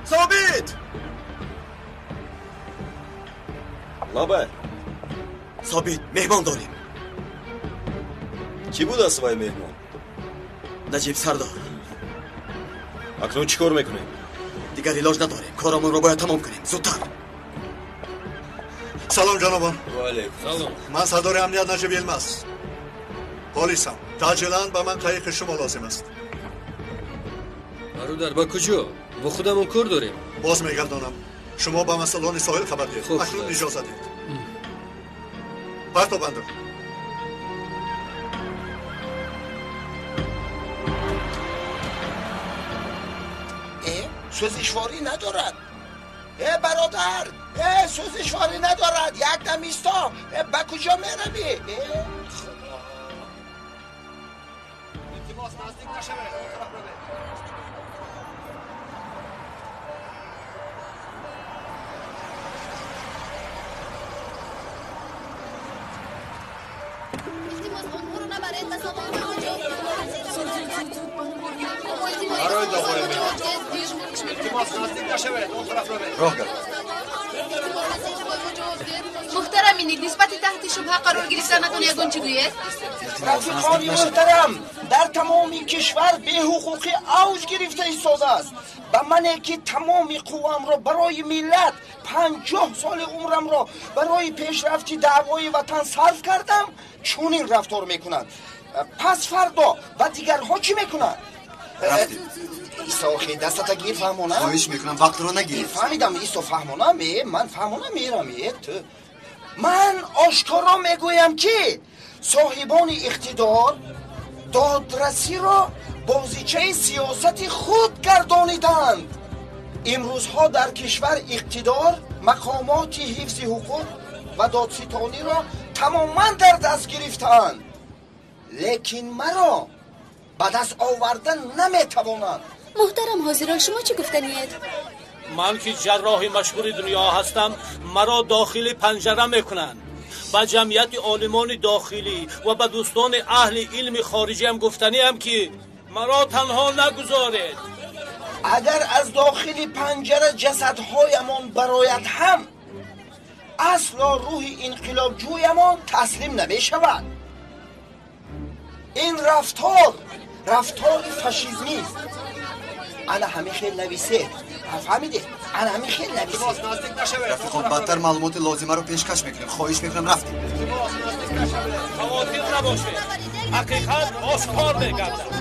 ثابت لابه ثابت مهمان داریم. کی بود اسبای مهمان؟ نجیب سردار. اکنون چی کار میکنیم؟ دیگر علاج نداریم، کارمون رو باید تمام کنیم زودتر. سلام جنابان. و علیکم سلام. من سردار امنیت نجیب یلمز پلیسم. تعجیلاً به من قایق شما لازم است. برادر با کجا؟ با خودمون کار داریم. باز میگردانم شما به مسئولان ساحل خبر دهید. خوب. اکنون اجازه دهید. پرتو بندر. سوزشواری ندارد. برادر سوزشواری ندارد. یک دم ایستا. به کجا میروی؟ التماس نزدیک نشوید. برای داخل راه کرد. محترم اینید نسبت تحت شبهه قرار گرفتن نکنی یگون چی گوید؟ رفیقان محترم، در تمام کشور به حقوقی اوج گرفته ایستاده است. به منه که تمام قوام را برای ملت 50 سال عمرم را برای پیشرفت دعوای وطن صرف کردم، چونین رفتار میکنند. پس فردا و دیگرها چی میکنند؟ ایسا خیلی دستتا گیر فهمونه؟ خواهش میکنم وقت رو نگیر. فهمیدم ایسا فهمونه من فهمونه میرم. من آشکارا میگویم که صاحبان اقتدار دادرسی را بازیچه سیاست خود گردانیدند. امروزها در کشور اقتدار مقامات حفظ حقوق و دادستانی را تماما در دست گرفتند، لیکن مرا به دست آوردن نمیتوانند. محترم حاضران شما چی گفتنید؟ من که جراح مشهور دنیا هستم، مرا داخل پنجره میکنن. با جمعیت عالمان داخلی و با دوستان اهل علم خارجی هم گفتنی هم که مرا تنها نگذارید. اگر از داخل پنجره جسدهایمان برایت هم اصلا روح انقلاب جویمان تسلیم نمی شود. این رفتار فاشیزمی است. انا همه خیلی نویسه. فهمیده؟ انا همه خیلی نویسه. رفیقان بدتر معلومات لازمه رو پیشکش میکنیم. خواهش میکنم رفتیم. خواطر نباشه، حقیقت آشکار میگردد.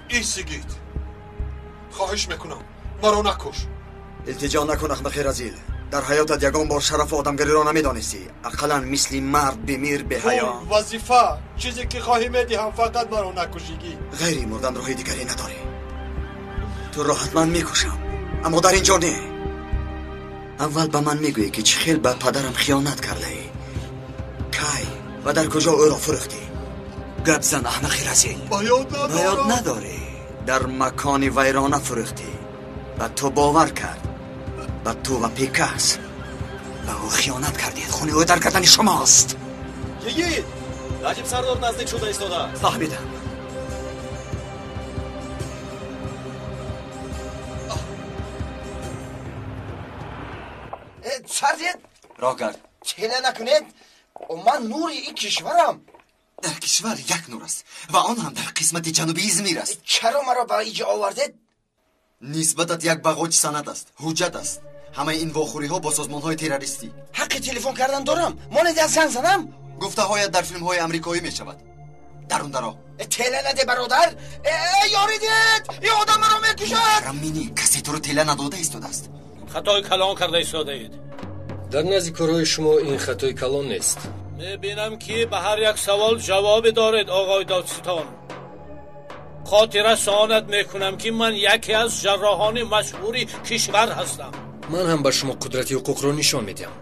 ایستگید. خواهش میکنم مرا نکش. التجا نکن احمق رذیل. در حیاتت یگان بار شرف آدمگری را نمیدانستی. اقلا مثل مرد بمیر به حیا. وظیفه چیزی که خواهی میدهم فقط مرا نکشیگی. غیری مردن راهی دیگری نداری. تو را حتما میکشم، اما در اینجا نه. اول به من میگویی که چه خیل به پدرم خیانت کرده ای، کی و در کجا او را فرختی؟ گپ زن احمق رذیل. یاد نداری در مکان ویرانه فرختی. و تو باور کرد، و تو و پیکس به او خیانت کردید. خونه او در گردن شماست. یگید نجیب سردار نزدیک شده ایستاده. فهمیدم. سردید راه گرد. چله نکنید. من نور این کشورم. در کشور یک نور است و آن هم در قسمت جنوبی ازمیر است. چرا مرا به اینجا آوردید؟ نسبتت یک بغاج سند است، حجت است. همه این واخوری ها با سازمان های تروریستی. حق تلفن کردن دارم. مانند از زنگ زنم. گفته هایت در فیلم های امریکایی می شود. در اون درا تله نده برادر. یاریدید این آدم مرا میکشد. رمینی کسی تو رو تله نداده ایستاده است. خطای کلان کرده ایستاده اید. در نزد کارهای شما این خطای کلان نیست. میبینم که به هر یک سوال جواب دارید آقای دادستان. خاطره سعادت میکنم که من یکی از جراحان مشهوری کشور هستم. من هم به شما قدرت حقوق را نشان میدم.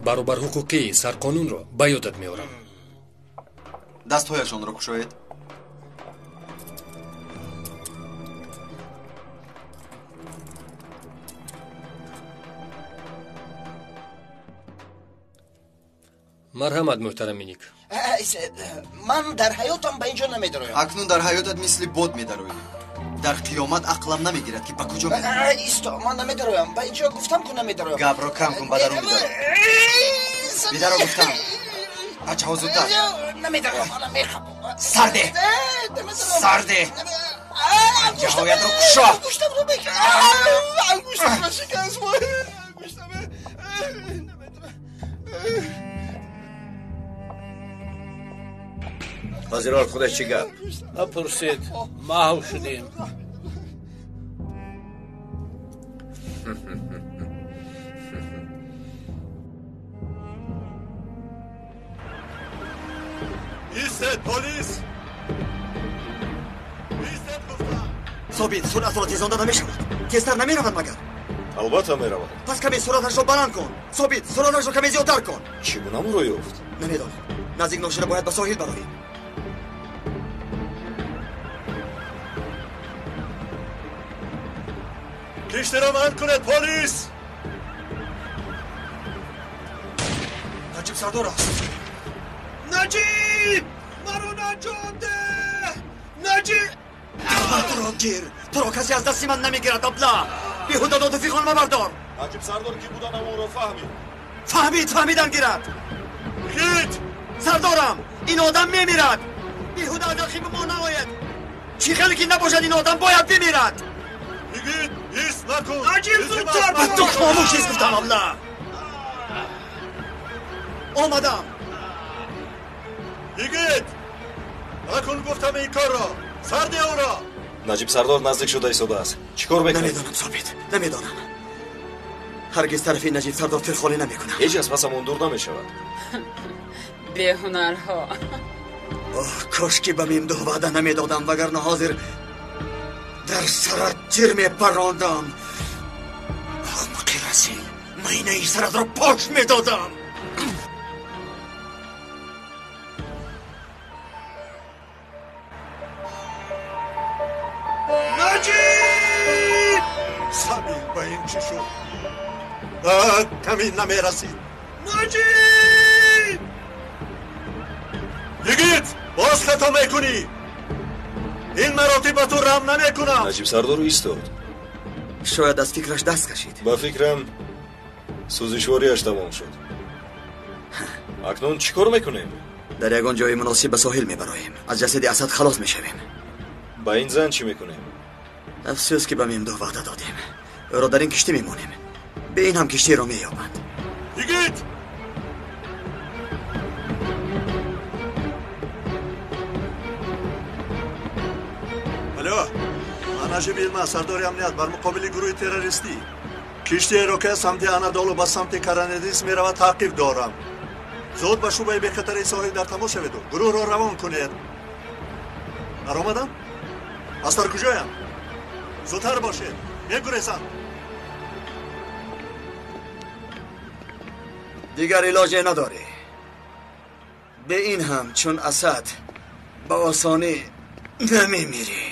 برابر حقوقی سرقانون را به یادت میارم. دستهایشان را گشایید. مرحمت محترم مینیک. من در حیاتم به اینجا نمیدرویم. اکنون در حیاتت مثل بود میدروی. در قیامت عقلم نمیگیرد که با کجا برم. ایستا من نمیدرویم. به اینجا گفتم که نمیدرویم. گپ رو کم کن بدرو میدارم. بیدارو گفتم. بچه ها زودتر. نمیدرویم. من میخوام. سرده. سرده. جهایت رو کشا. انگوشتم رو بکن. انگوشتم رو شکست. حاضرال خودش چی گپ؟ نپرسید محو شدیم. ایستد پلیس. ایستد گفتم. ثابت سرعت را تیزانده نمیشود. تیزتر نمیرود مگر؟ البته میرود. پس کمی سرعتش را بلند کن. ثابت سرعتش را کمی زیادتر کن. چگونه رو یافت؟ نمیدانم. نزدیک ناشده باید به ساحل برویم. کشتی را بند کنید پلیس. نجیب سردار است. نجیب مرو نجات ده. نجیب تو را گیر. تو را کسی از دستی من نمیگیرد. ابله بیهوده داد و فیخان مبردار. نجیب سردار کی بودن او را فهمیدن گیرد. خیت سردارم این آدم میمیرد. بیهوده از خیب ما نباید. چی خیلی که نباشد این آدم باید بمیرد. بگید ایست نکن. نجیب زودتر تو خاموش ایست گفتم ابله. آمدم. بگید نکن گفتم این کار را. سرده او را. نجیب سردار نزدیک شده ایستاده است. چیکار بکنیم؟ نمیدانم ثابت نمیدانم. هرگز طرفی نجیب سردار تلخالی نمیکنم. هیچ از پسمون دور نمیشود. به هنرها. کاش که به میمدو وعده نمیدادم وگرنه حاضر در سرت تیر میپراندم. حمقی رسی مینه ای سرت را پاک میدادم. نجیب سمیل با این چی شد؟ کمی نمیرسید. نجیب بگید باز خطا میکنی. این مراتب با تو رحم نمیکنم. نجیب سردار ایستاد. شاید از فکرش دست کشید. با فکرم سوزشواریش تمام شد. اکنون چیکار میکنیم؟ در یگان جای مناسب به ساحل میبراییم. از جسد اسد خلاص میشویم. با این زن چی میکنیم؟ افسوس که به میمدو وعده دادیم. او را در این کشتی میمونیم. به این هم کشتی را مییابند. بگید الو من نجیب علمه سردار امنیت بر مقابل گروه تروریستی کشتی را که سمت انادولو به سمت کرانیدیس میرود تعقیب دارم. زود به شعبه بخطر ساحل در تماس شوید و گروه را روان کنید. در آمدم؟ از در کجایم؟ زودتر باشید میگریزم. دیگر علاج نداره. به این هم چون اسد با آسانی نمیمیری.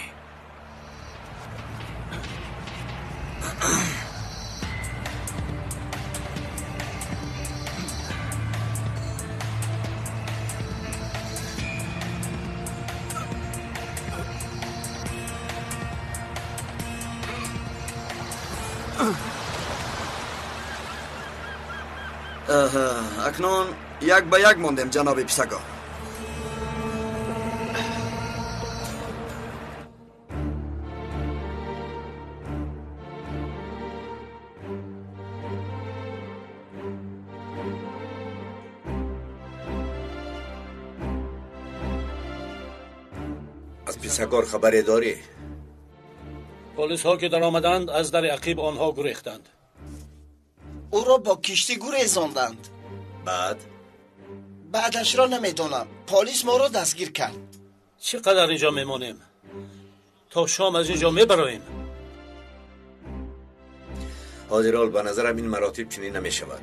اکنون یک به یک موندیم جناب پیسگا. از پیسگار خبری داری؟ پلیس ها که در آمدند از در عقیب آنها گریختند. او را با کشتی گریزاندند. بعدش را نمیدونم. پلیس ما را دستگیر کرد. چقدر اینجا میمانیم؟ تا شام از اینجا میبراییم. حاضرال به نظرم این مراتب چنین نمی شود.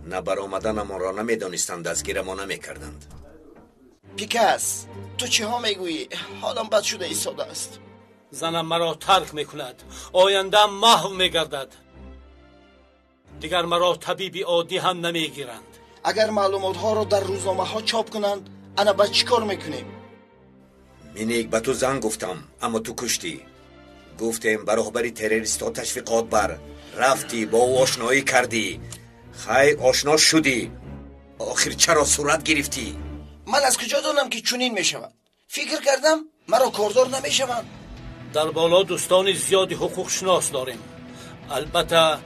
نه برآمدن ما را نمیدانستند دستگیر ما نمیکردند. پیکس تو چی ها میگویی؟ حالم بد شده ایستاده است. زنم مرا ترک میکند. آیندم محو میگردد. دیگر مرا طبیبی عادی هم نمیگیرند. اگر معلومات ها رو در روزنامه ها چاپ کنند انا با چی کار میکنیم؟ منیک به تو زنگ گفتم اما تو کشتی. گفتیم برابری تروریستا تشویقات بر رفتی با او آشنایی کردی، خی آشنا شدی، آخر چرا صورت گرفتی؟ من از کجا دانم که چنین میشود؟ فکر کردم مرا کاردار نمیشوند. در بالا دوستان زیادی حقوق شناس داریم. البته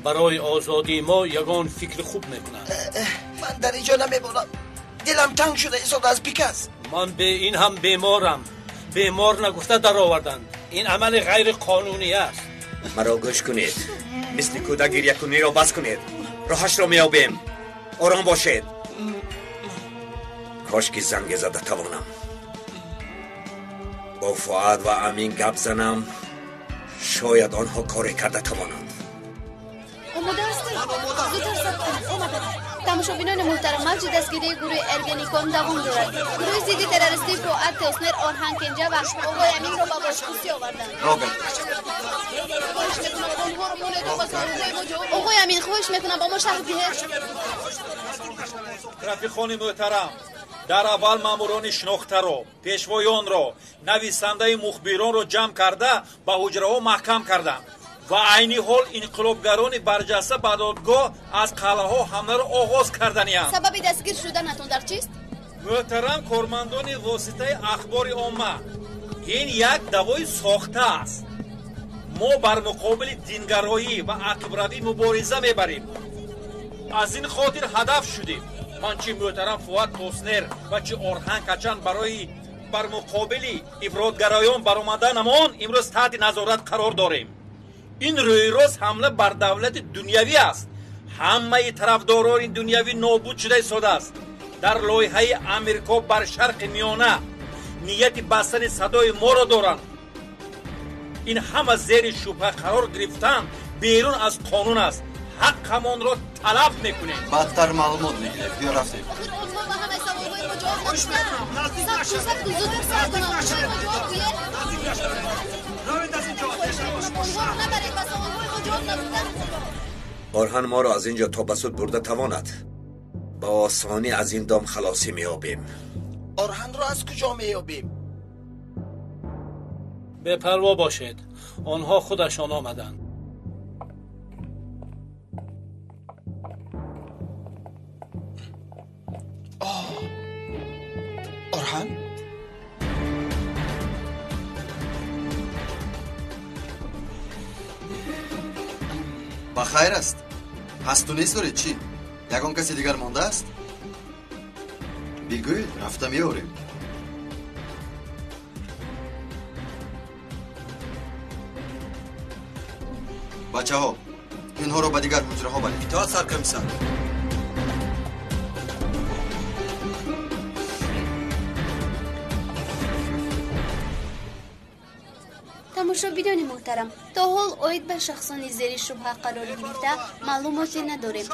برای آزادی ما یگان فکر خوب میکنند. من در اینجا نمیبونم، دلم تنگ شده ایستاد از پیکس. من به این هم بیمارم. بیمار نگفته در آوردند. این عمل غیر قانونی است. مرا گوش کنید، مثل کودک گریه کنی را بس کنید، راهش را میابیم. آرام باشید. کاش که زنگ زده توانم با فؤاد و امین گپ زنم، شاید آنها کاری کرده توانند. آماده هستی؟ زودتر سب کنید. آماده. تماشابینان محترم، موج دستگیری گروه ارگنیکوم دوام دارد. گروه ضد تروریستی فؤاد توسنر، آرهان کنجا و آقای امین را با بازپرسی آوردند. آقای امین خواهش میکنم با ما شهر بهش. رفیقان محترم، در اول ماموران شناخته‌ро، пешвоёнро, нависандаи мухбиронро ҷамъ карда ба ҳуҷраҳо маҳкам карданд ва айни ҳол инқилобгарони барҷаста ба додгоҳ аз қалъаҳо ҳамларо оғоз карданиянд. сабаби дастгир шуданатон дар чист? муҳтарам кормандони воситаи ахбори омма, ин як давои сохта аст. мо бар муқобили дингароӣ ва ақибравӣ мубориза мебарем. аз ин хотир ҳадаф шудем. من چی محترم فؤاد توسنر و چی آرهان کچان برای بر مقابل افراطگرایان برآمدنمان امروز تحت نظارت قرار داریم. این روی روز حمله بر دولت دنیوی است. همه طرفداران دنیوی نابود شده ایستاده است. در لایحه امریکا بر شرق میانه نیت بستن صدای ما را دارند. این همه زیر شبهه قرار گرفتن بیرون از قانون است. حقمان را طلب میکنیم. بدتر معلومات میگیره. بیا رفتیم. آرهان ما را از اینجا تا بسود برده تواند. با آسانی از این دام خلاصی میابیم. آرهان را از کجا میابیم؟ بپروا باشید، آنها خودشان آمدند. آرهان؟ با خیر است. هست و نیست دارید چی؟ یکان کسی دیگر مانده است؟ بگوید رفته میاریم. بچه ها اینها رو به دیگر حجره ها برید. اطاعت سرکمیسر. تماشابینان محترم، تا حال اوید به شخصان زیر شبهه قرار گرفته معلوماتی نداریم.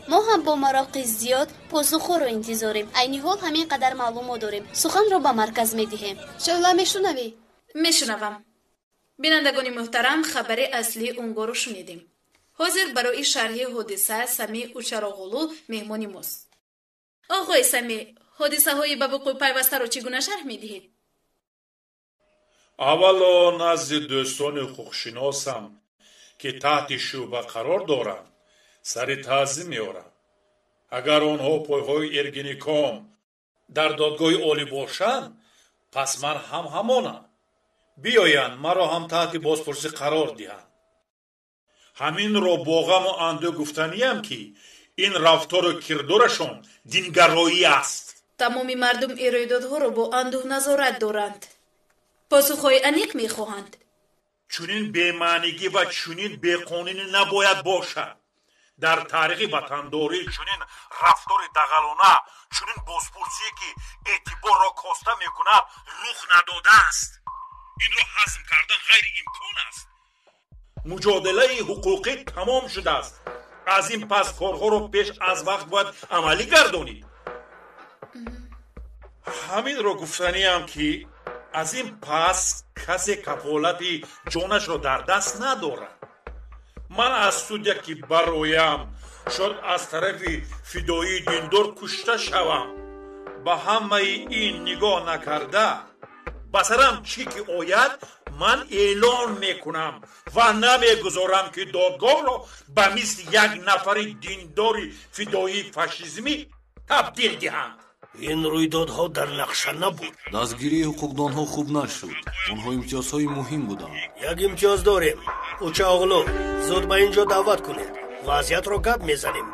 ما هم با مراقب زیاد پاسخو رو انتظاریم. عین حال همین قدر معلومات داریم. سخن رو به مرکز میدهیم. شغله میشنوی؟ میشنوم. بینندگان محترم، خبر اصلی اونگاه رو شنیدیم. حاضر برای شرح حادثه سمی اوچراغولو مهمانی ماست. آقای سمی، حادثه های به وقوع پیوسته رو چگونه شرح میدهید؟ аввало назди дӯстони ҳуқуқшиносам ки таҳти шӯъба қарор доранд сари таъзим меорам. агар онҳо пойҳои эргеником дар додгоҳи олӣ бошанд, пас ман ҳам ҳамонам. биёянд маро ҳам таҳти бозпурсӣ қарор диҳанд. ҳаминро бо ғаму андӯҳ гуфтаниям ки ин рафтору кирдорашон дингароӣ аст. тамоми мардум ироидодҳоро бо андӯҳ назорат доранд. посухҳои аниқ мехоҳанд. чунин бемаънигӣ ва чунин беқонунӣ набояд бошад. дар таърихи ватандорӣ чунин рафтори дағалона, чунин бозпурсие ки эътиборро коста мекунад рух надодааст. инро ҳазм кардан ғайриимкон аст. муҷодилаи ҳуқуқӣ тамом шудааст. аз ин пас корҳоро пеш аз вақт бояд амалӣ гардонид. ҳаминро гуфтаниам ки аз ин пас касе кафолати ҷонашро дар даст надорад. ман аз судя ки бароям شد از طرف فدایی دیندار کشته شوم. به همه این نگاه نکرده به سرم چی که آید من اعلان میکنم و نمیگذارم که دادگاه را به مثل یک نفر دیندار فدایی فاشیسمی تبدیل دهند. این رویدادها در نقشه نبود. دستگیری حقوقدانها خوب نشد. آنها امتیازهای مهم بودند. یک امتیاز داریم. اوچاغلو زود به اینجا دعوت کنید. وضعیت را گپ میزنیم.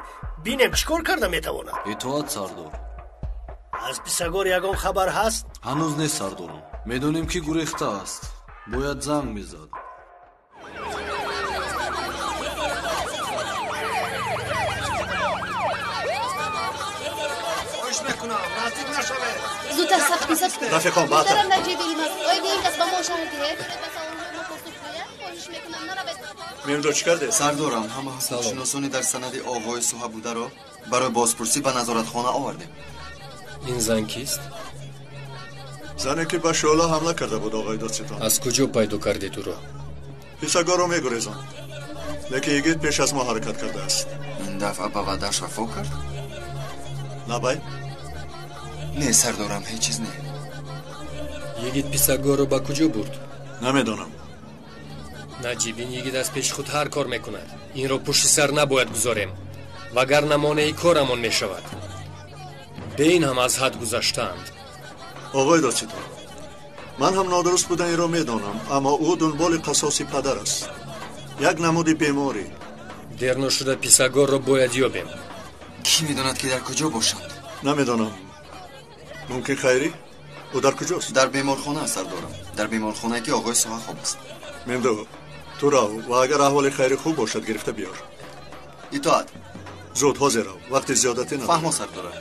بینیم چیکار کرده میتواند. اطاعت سردار. از پیسگار یگان خبر هست؟ هنوز نیست سردارم. میدونیم که گریخته است. باید زنگ میزد. خواهش میکنم نزدیک نشوید. زودتر سخت میزد. رفیقان بعد. دارم نجیب ایلماز. آیا این کس با ما شاهدیه؟ میرم چی کرده؟ سردارم همه حقوقشناسانی در سند آقای صحبوده را برای بازپرسی به نظارتخانه آوردیم. این زن کیست؟ زنی که به شعله حمله کرده بود آقای دادستان. از کجا پیدا کردید او را؟ پیسگار را میگریزم. لیکن یگید پیش از ما حرکت کرده است. این دفعه به وعده‌اش وفا کرد؟ نه بای؟ نه سردارم هیچ چیز نه. یگید پیسگار را به کجا برد؟ نمیدونم. نجیب این یگید از پیش خود هر کار میکند. این را پشت سر نباید گذاریم وگر نمانه کارمان میشود. به این هم از حد گذشتند. آقای دادستان من هم نادرست بودن این را میدانم اما او دنبال قصاص پدر است. یک نمود بیماری. دیر نشده پیسگار را باید یابیم. کی میداند که در کجا باشند؟ نمیدانم. ممکن خیری؟ او در کجاست؟ در بیمارخانه است سردارم. در بیمارخانه که آقای سوها خواب است. میمدو تو را و اگر احوال خیری خوب باشد گرفته بیار. اطاعت. زود حاضر رو. وقت زیادتی ندارم. فهم سردارم.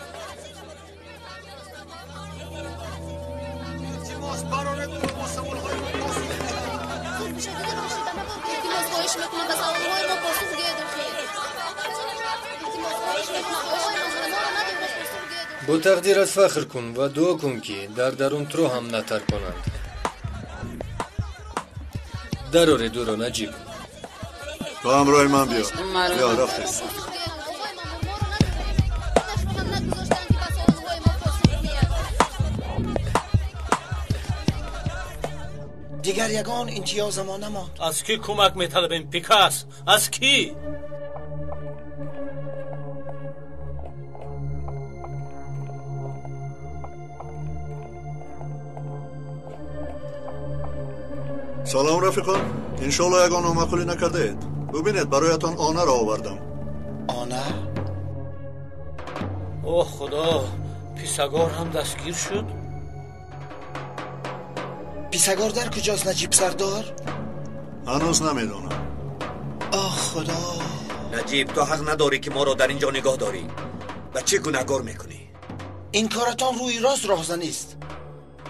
با تقدیرت فخر کن و دعا کن که در درون تو هم نتر کنند. دراره دورو نجیب. تو همراه من بیا. بیا رفته. دیگر یگان امتیاز ما نماند. از کی کمک میطلبیم پیکاس؟ از کی؟ سلام رفیقان. انشالله یگان نامعقولی نکرده اید. ببینید برایتان آنه را آوردم. آنه؟ اوه خدا، پیسگار هم دستگیر شد؟ پیسگار در کجاست نجیب سردار؟ هنوز نمیدونم. آه خدا. نجیب تو حق نداری که ما را در اینجا نگاه داری. و چه گناهکار میکنی؟ این کارتان روی راست راهزنی است.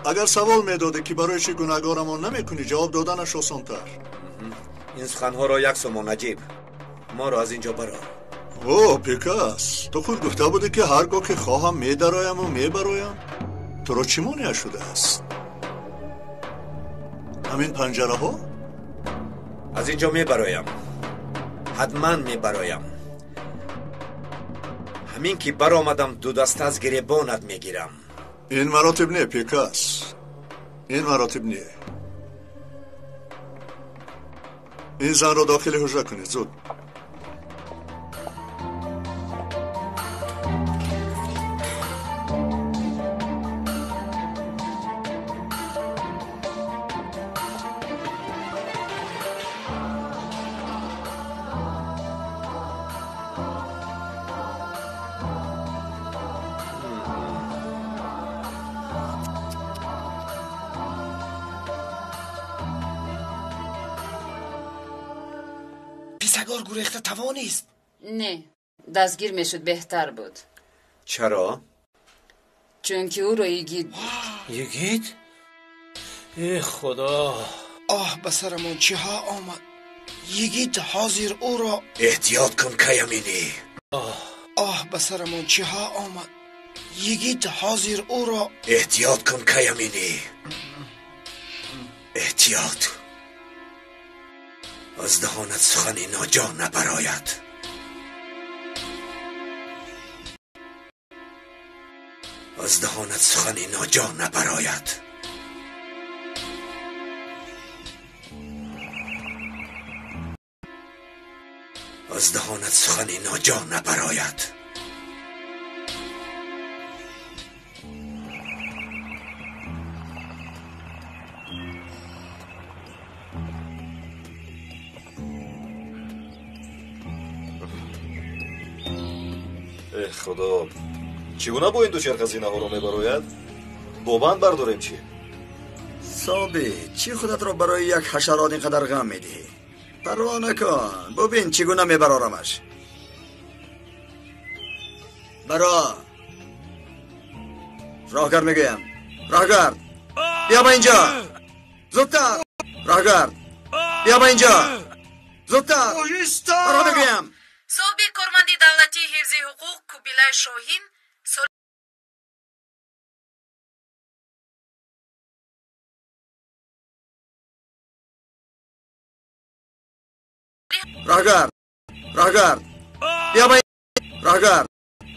اگر سوال میداده که برای چی گناهکارمان نمیکنی جواب دادنش آسان‌تر. این سخنها را یک سوم نجیب. ما را از اینجا برار. اوه پیکاس تو خود گفته بودی که هرگاه که خواهم میدرایم و میبرایم. تو را چی مانع شده است؟ همین پنجره ها؟ از اینجا میبرایم. حتما میبرایم. همین که برآمدم دو دست از گریبانت میگیرم. این مراتب نه پیکاس. این مراتب نه. این زن را داخل حجره کنید زود. پیسگار گریخته توانیست؟ نه، دستگیر میشد بهتر بود. چرا؟ چون که او رو یگید یگید؟ ای خدا. آه بسرمون چه ها آمد. یگید حاضر او را. احتیاط کن کیامینی. آه بسرمون چه ها آمد. یگید حاضر او را. احتیاط کن کیامینی. احتیاط. از دهانت سخنی ناجا نبراید. از دهانت سخنی ناجا نبراید. از دهانت سخنی ناجا نبراید. خدا چگونه با این دو چرخ زینه ها رو میبراید؟ با بند برداریم چی؟ صابی چی خودت را برای یک حشرات اینقدر غم میدی؟ پروا نکن ببین چگونه میبرارمش. برا راهگرد میگویم، راهگرد بیا با اینجا زودتر. راهگرد بیا با اینجا زودتر. برا میگویم. صوبی کارمندی دولتی حفظ حقوق کوبیلای شاهین راهگرد بیا با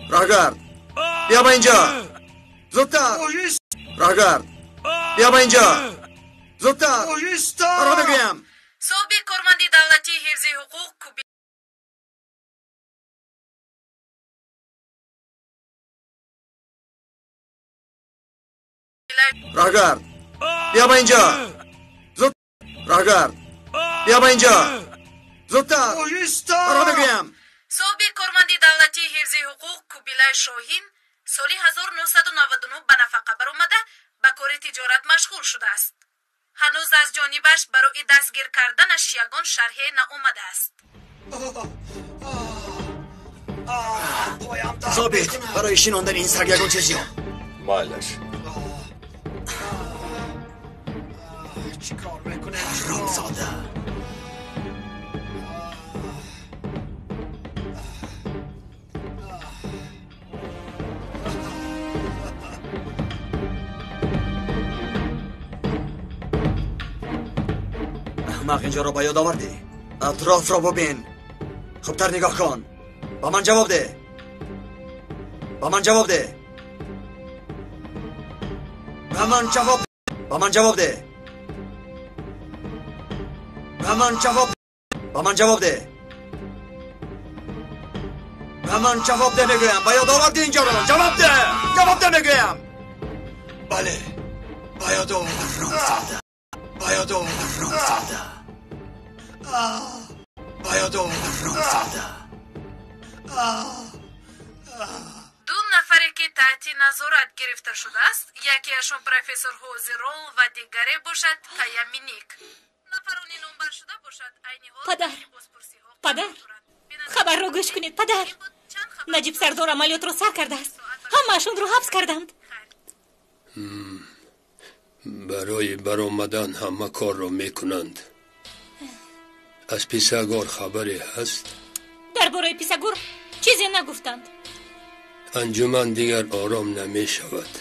راهگرد بیا با اینجا زودتر. راهگرد بیا با اینجا زودتر. برا میگویم. صوبی کارمندی دولتی حفظ حقوق کوبیلای راهگرد بیا با اینجا زود. راهگرد بیا با اینجا زودتر. برا میگویم. صوبی کارمندی دولتی حفظ حقوق کوبیلای شاهین سالی 1999 به نفقه برآمده به کار تجارت مشغول شده است. هنوز از جانبش برای دستگیر کردنش یگان شرحی نآمده است. ثابت برای شناندن این سگ یگان چیزی مایلش چی کار میکنه؟ رامزاده احمق اینجا را با یاد آوردی؟ اطراف را ببین، خوبتر نگاه کن. با من جواب ده. با من جواب ده. با من جواب ده. با من جواب ده. با من جواب ده. با من جواب ده. با من جواب ده میگویم. با یاد آوردی اینجا را جواب ده. جواب ده میگویم. بله با یاد آوردم. رامزاده با یاد آوردم. رامزاده با یاد آوردم. رامزاده دو نفری که تحت نظارت گرفته شده است، یکیشون پروفسور هوزیرول و دیگری باشد کایامینیک. نفرانی نامبر شده باشد عین حال پدر خبر رو گوش کنید. پدر نجیب سردار عملیات رو سر کرده است. همه‌شون رو حبس کردند. برای برآمدن همه کار را میکنند. از پیسگار خبری هست؟ درباره پیسگور چیزی نگفتند. انجمن دیگر آرام نمی شود.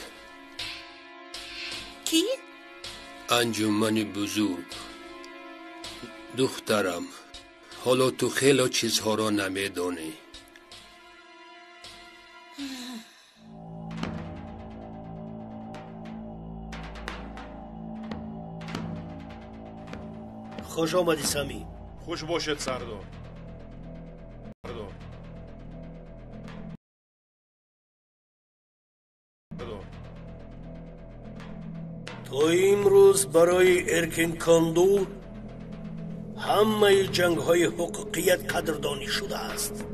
کی؟ انجمن بزرگ. دخترم حالا تو خیلی چیزها را نمیدانی. خوش آمدی سمی. خوش باشد سردار. تو امروز برای ارکین کاندو همه جنگ های حقوقیت قدردانی شده است.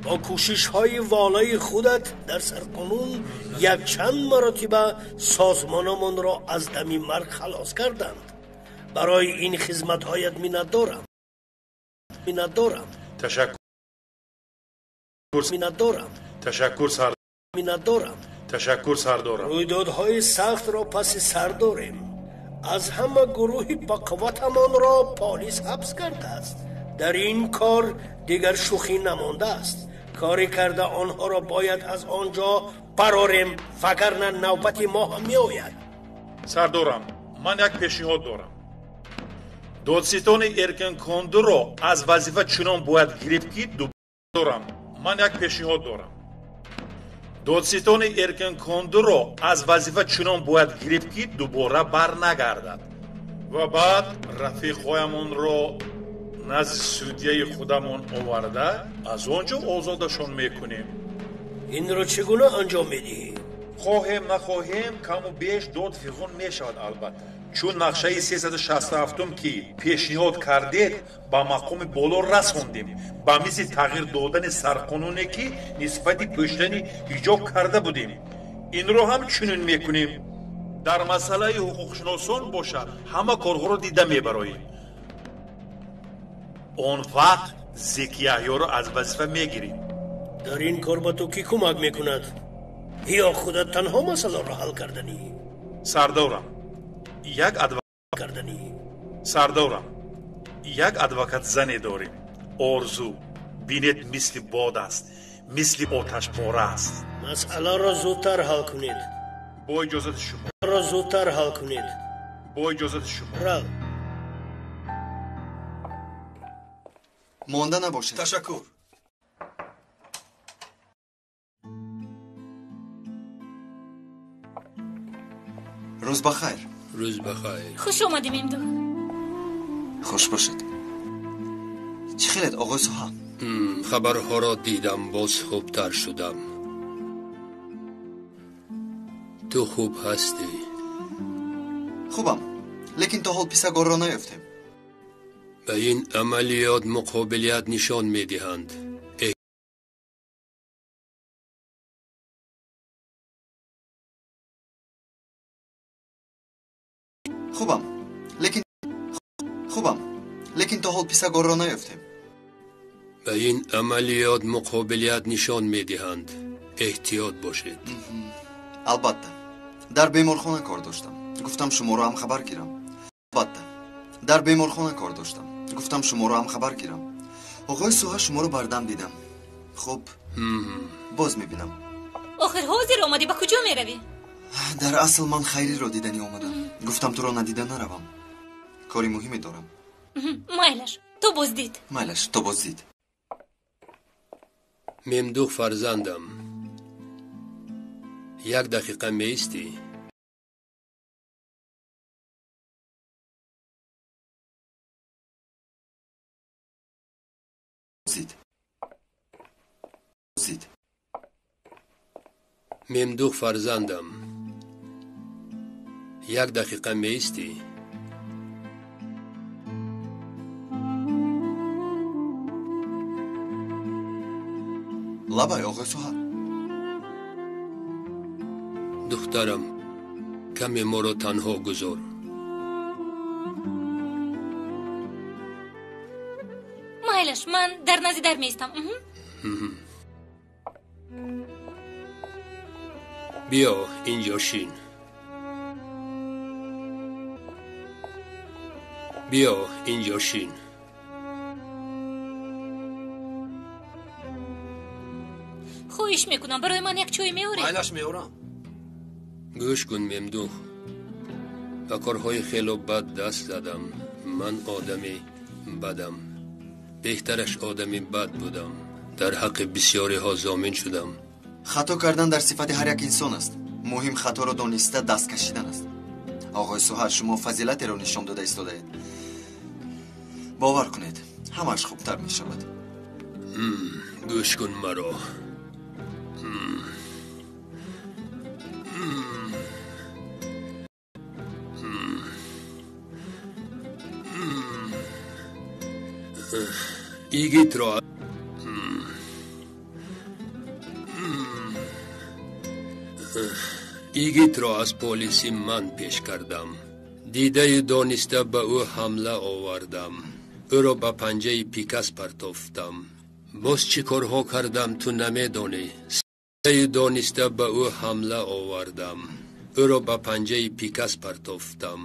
با کوشش های والای خودت در سرکنون یک چند مرتبه سازمانمان را از دم مرگ خلاص کردند. برای این خدمت هایت منت دارم. تشکر. منت دارم. تشکر سردار. منت دارم. تشکر سردارم. رویدادهای سخت را پس سر داریم. از همه گروهی با قوتمان را پلیس حبس کرده است. در این کار دیگر شوخی نمانده است. کاری کرده آنها را باید از آنجا براریم، وگرنه نوبت ما هم می آید. سردارم من یک پیشنهاد دارم. دادستان ارکن کاندو را از وظیفه چنان باید گرفت که دارم. من یک پیشنهاد دارم. додситони эркинкондуро аз вазифа чунон бояд гирифт ки дубора барнагардад ва баъд рафиқҳоямонро назди судяи худамон оварда аз он ҷо озодашон мекунем. инро чӣ гуна анҷом медиҳӣ? хоҳем нахоҳем каму беш дод фиғон мешавад албатта. чун нақшаи 367-ум ки пешниҳод кардед ба мақоми боло расондем ба мисли тағйир додани сарқонуне ки нисбати пӯштани ҳиҷоб карда будем. инро ҳам чунин мекунем. дар масъалаи ҳуқуқшиносон бошад ҳама корҳоро дида мебароем. он вақт зеки яҳьёро аз вазифа мегирем. дар ин кор ба ту кӣ кӯмак мекунад? ё худат танҳо масъаларо ҳал карданӣ? сардорам як адвокат зане дорем. орзу бинед мисли бод аст, мисли оташпора аст. масъаларо зудтар ҳал кунед. бо иҷозати шумо. зудтар ҳал кунед. бо иҷозати шумо. монда набошед. ташаккур. рӯз бахайр. рӯз бахайр. хуш омадӣ мемдуҳ. хуш бошед. чӣ хелед оғои соҳа? хабарҳоро дидам, боз хубтар шудам. ту хуб ҳастӣ? хубам, лекин то ҳол писагорро наёфтем. ба ин амалиёт муқобилият нишон медиҳанд. хубам, лекин то ҳол писагорро наёфтем. ба ин амалиёт муқобилият нишон медиҳанд. эҳтиёт бошед. албатта. дар беморхона кор доштам. гуфтам шуморо ҳам хабар гирам. албатта. дар беморхона кор доштам. гуфтам шуморо ҳам хабар гирам. оғои суҳа шуморо бардам дидам. хуб, боз мебинам. охир ҳозир омадӣ, ба куҷо меравӣ? дар асл ман хайриро диданӣ омадам. гуфтам туро надида наравам. кори муҳиме дорам. майлаш, то боздид. майлаш, то боздид. мемдух фарзандам, як дақиқа меистӣ? мемдух фарзандам, як дақиқа меистӣ? лабай оғои суҳа. духтарам, каме моро танҳо гузор. майлаш, ман дар назди дар меистам. биё инҷо шин. биё инҷо шин. хоҳиш мекунам, барои ман як чой меорӣ? майлаш меорам. гӯш кун мемдух, ба корҳои хело бад даст задам. ман одами бадам. беҳтараш одами бад будам. дар ҳаққи бисёриҳо зомин шудам. хато кардан дар сифати ҳар як инсон аст. муҳим хаторо дониста даст кашидан аст. оғои суҳа, шумо фазилатеро нишон дода истодаед. бовар кунед, ҳамааш хубтар мешавад. гӯш кун маро. игитро игитро аз полиси ман пеш кардам. дидаи дониста ба ӯ ҳамла овардам. ӯро ба панҷаи пикас партофтам. боз чӣ корҳо кардам, ту намедонӣ. дидаи дониста ба ӯ ҳамла овардам. ӯро ба панҷаи пикас партофтам.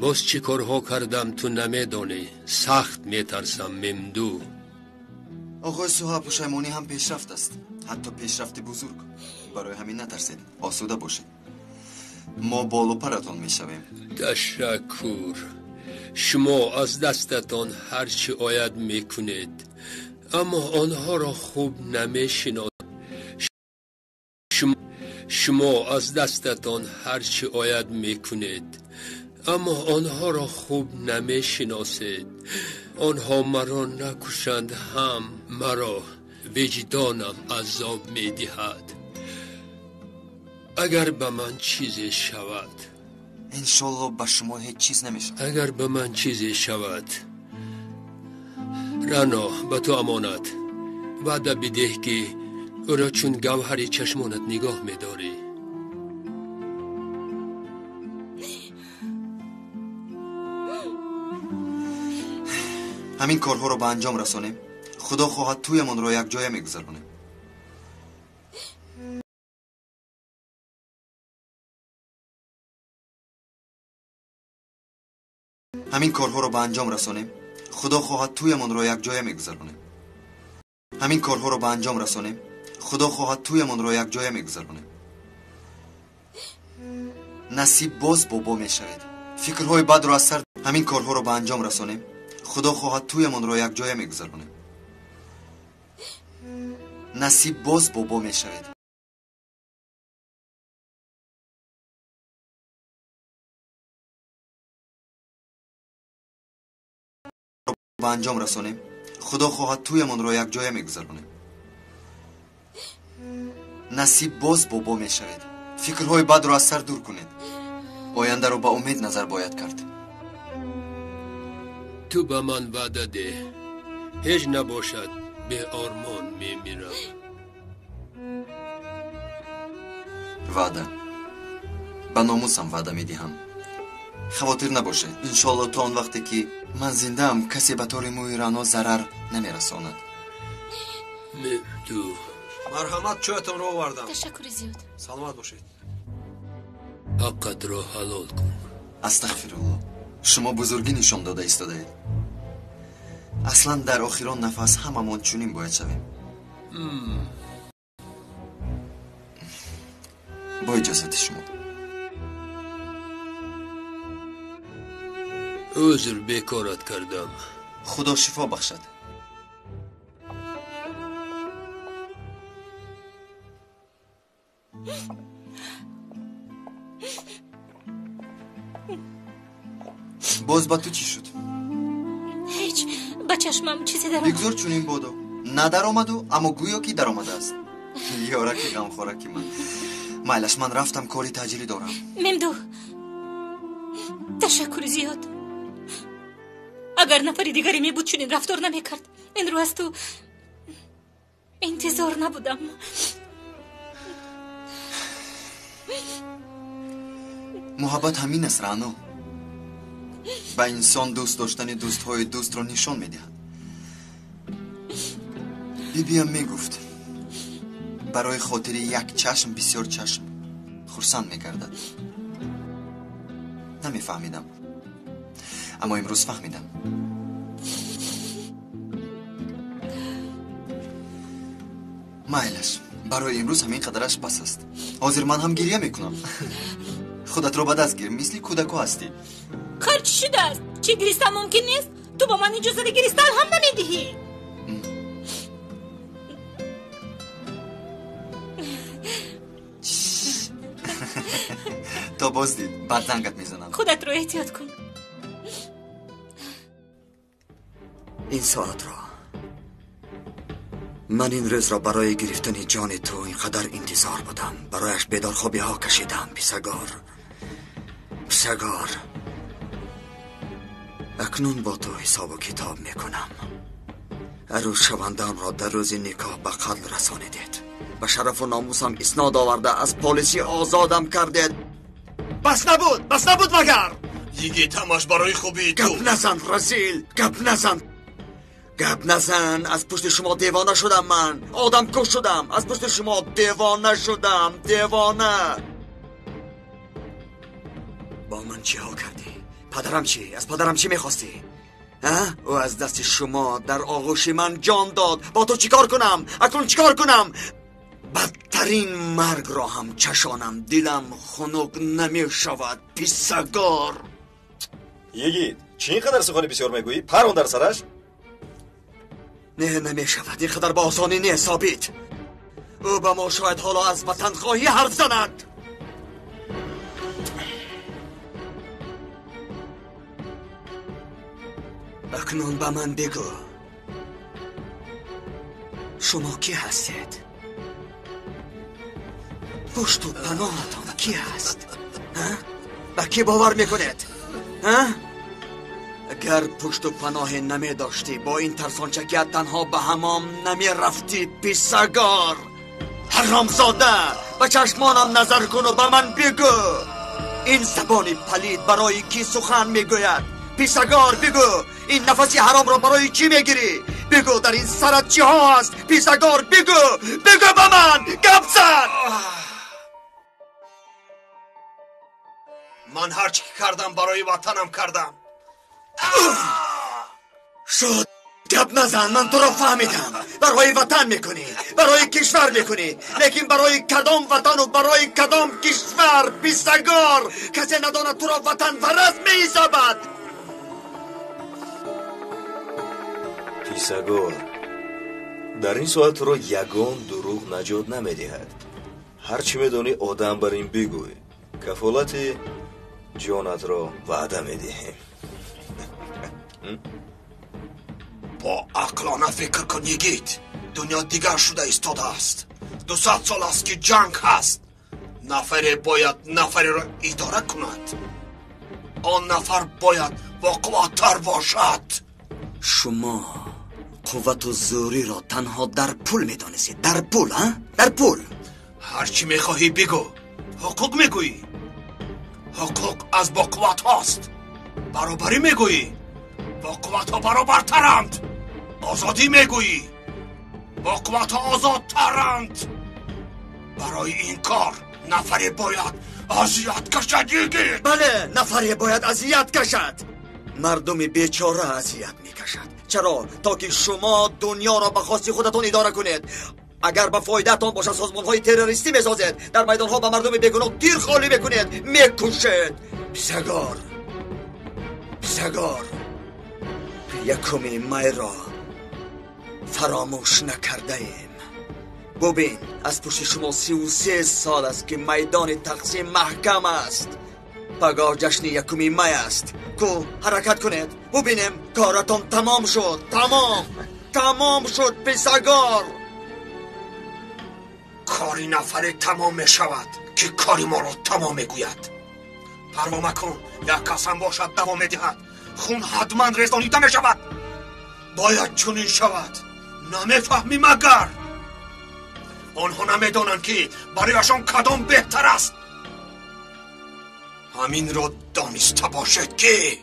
боз чӣ корҳо кардам, ту намедонӣ. сахт метарсам мемду. оғои суҳа, пушаймонӣ ҳам пешрафт аст. ҳатто пешрафти бузург. барои ҳамин натарсед, осуда бошед. мо болупаратон мешавем. ташаккур. шумо аз дастатон ҳар чӣ ояд мекунед, аммо онҳоро хуб намешиносед. шумо شما از دستتان هرچی آید میکنید، اما آنها را خوب نمیشناسید. آنها مرا نکشند هم مرا وجدانم عذاب میدهد. اگر به من چیزی شود، انشالله به شما هیچ چیز نمیشه. اگر به من چیزی شود، رانا به تو امانت وعده بده که او را چون گوهر چشمانت نگاه میداری. همین کارها رو به انجام رسانیم. خدا خواهد تویمان را یک جای میگذرانیم. همین کارها رو به انجام رسانیم. خدا خواهد تویمان را یک جای میگذرانیم. همین کارها رو به انجام رسانیم. خدا خواهد تویمان را یک جای میگذرانیم. نصیب باز بابا میشوید. فکرهای بد رو از سر. همین کارها رو به انجام رسانیم. خدا خواهد تویمان را یک جای میگذرانیم. نصیب باز بابا میشوید. به انجام رسانیم. خدا خواهد تویمان را یک جای میگذرانیم. نصیب باز بابا میشوید. فکرهای بد رو از سر دور کنید. آینده رو با امید نظر باید کرد. تو به من وعده ده، هیچ نباشد به آرمان میمیرم. وعده، به ناموسم وعده میدهم. خواطر نباشه، انشالله تا آن وقتی که من زنده ام کسی به طور موی رانا ضرر نمیرساند. تو مرحمت چایتان رو آوردم. تشکر زیاد. سلامت باشید. حقت را حلال کن. استغفرالله. شما بزرگی نشان داده ایستادید. اصلا در آخران نفس هممون چنین باید شویم. با اجازت شما. عذر بیکارت کردم. خدا شفا بخشد. باز با تو چی شد؟ هیچ، با چشمم چیزی در آمد. بگذار چونین بودو. نه در آمدو اما گویا که در آمده است. یارکی غمخوارکی من. مایلش من رفتم کاری تاجیلی دارم. ممدو تشکر زیاد. اگر نفری دیگری می بود چنین رفتار نمی کرد. این رو از تو انتظار نبودم. محبت همین است رانو. به انسان دوست داشتن دوستهای دوست را نشان میدهد. بیبی هم میگفت برای خاطر یک چشم بسیار چشم خرسند میگردد. نمیفهمیدم، اما امروز فهمیدم. مایلش برای امروز همین قدرش بس است. حاضر من هم گریه میکنم. خودت رو به دست گیر، مثل کودکو هستی. کار چی شده است؟ چی گریستن ممکن نیست؟ تو با من اجازه گریستن هم نمیدهی. تا باز دید بعد زنگت میزنم. خودت رو احتیاط کن. این ساعت را من این روز را برای گرفتن جان تو اینقدر انتظار بودم. برایش بیدار خوابی ها کشیدم. پسگار اکنون با تو حساب و کتاب میکنم. عروس شوندم را در روز نکاح به قتل رسانیدید. به شرف و ناموسم اسناد آورده از پالیسی آزادم کردید. بس نبود مگر یکی تماش برای خوبی تو. گپ نزن رزیل، گپ نزن. از پشت شما دیوانه شدم. من آدم کش شدم. از پشت شما دیوانه شدم. با من چی ها کردی؟ پدرم چی؟ از پدرم چی میخواستی؟ او از دست شما در آغوش من جان داد. با تو چیکار کنم؟ اکنون چیکار کنم؟ بدترین مرگ را هم چشانم. دلم خنک نمی شود. پیسگار یگید چی اینقدر سخنی بسیار میگویی؟ پرون در سرش؟ نه نمی شود. اینقدر با آسانی نه ثابت. او با ما شاید حالا از وطنخواهی حرف زند. اکنون به من بگو شما کی هستید؟ پشت و پناهتان کی هست؟ به کی باور میکنید؟ اگر پشت و پناه نمی داشتی با این ترسانچکیت تنها به حمام نمی رفتی پیسگار. حرامزاده به چشمانم نظر کن و به من بگو این زبانی پلید برای کی سخن میگوید؟ پیسگار بگو این نفسی حرام را برای چی میگیری؟ بگو در این سرت چی ها هست؟ پیسگار بگو به من گپ زن. من هر چی کردم برای وطنم کردم. شد گپ نزن، من تو را فهمیدم. برای وطن میکنی، برای کشور میکنی، لیکن برای کدام وطن و برای کدام کشور؟ پیسگار کسی نداند تو را وطن پرست میحسابد. پیسگار در این ساعت را یگان دروغ نجات نمیدهد. هرچی میدونی آدم بر این بگوی. کفالت جانت را وعده میدهیم. با عقلانه فکر کن یگید. دنیا دیگر شده ایستاده است. 200 سال است که جنگ هست. نفر باید نفری را اداره کند. آن نفر باید با قوتر باشد. شما قوت و زوری را تنها در پول میدانستید؟ در پول ها؟ در پول هرچی میخواهی بگو. حقوق میگویی. حقوق از با قوت هاست. برابری میگویی. با قوت ها برابرترند. آزادی میگویی. با قوت ها آزادترند. برای این کار نفری باید اذیت کشد یگید. بله نفری باید اذیت کشد. مردم بیچاره اذیت میکشد. چرا؟ تا که شما دنیا را به خواست خودتون اداره کنید. اگر به فایدهتان باشه سازمان‌های تروریستی میسازید، در میدان‌ها به مردم بیگناه تیر خالی میکنید، میکشید. پیسگار یکمی مای را فراموش نکرده ایم. ببین از پشت شما 33 سال است که میدان تقسیم محکم است. پگاه جشن یکمی مای است. کو حرکت کنید ببینیم کارتان تمام شد. تمام شد پیسگار. کاری نفر تمام می شود که کاری ما را تمام می گوید. پروا مکن. یک قسم باشد دوام می دهد. خون حتما رسانیده می شود. باید چنین شود. نمی فهمی مگر آنها نمی دانند که برایشان کدام بهتر است. همین را دانسته باشد که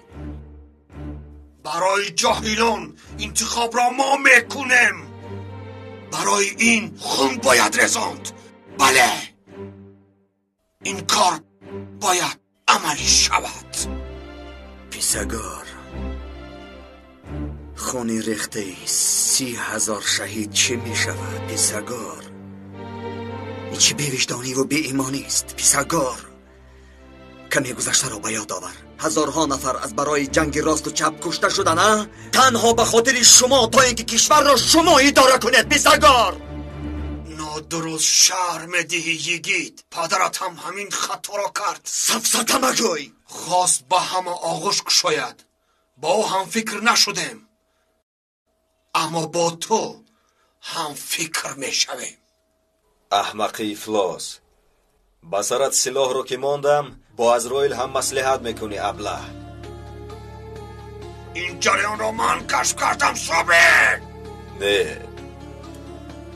برای جاهلان انتخاب را ما میکنیم. برای این خون باید رساند. بله این کار باید عملی شود. پیسگار خونی ریخته 30,000 شهید چه می شود؟ پیسگار این چه بی‌وجدانی و بی ایمانی است. پیسگار کمی گذشته را به یاد آور. هزارها نفر از برای جنگ راست و چپ کشته شدن تنها به خاطر شما، تا اینکه کشور را شما اداره کنید. پیسگار نادرست شعر میدهی یگید. پدرت هم همین خطا را کرد. سفسطه مگوی. خواست با همه آغوش شاید. با او هم فکر نشدیم، اما با تو هم فکر میشویم. احمقی افلاس. با سرت سلاح رو که ماندم با ازرائیل هم مصلحت میکنی ابله. این جریان رو من کشف کردم صبح. نه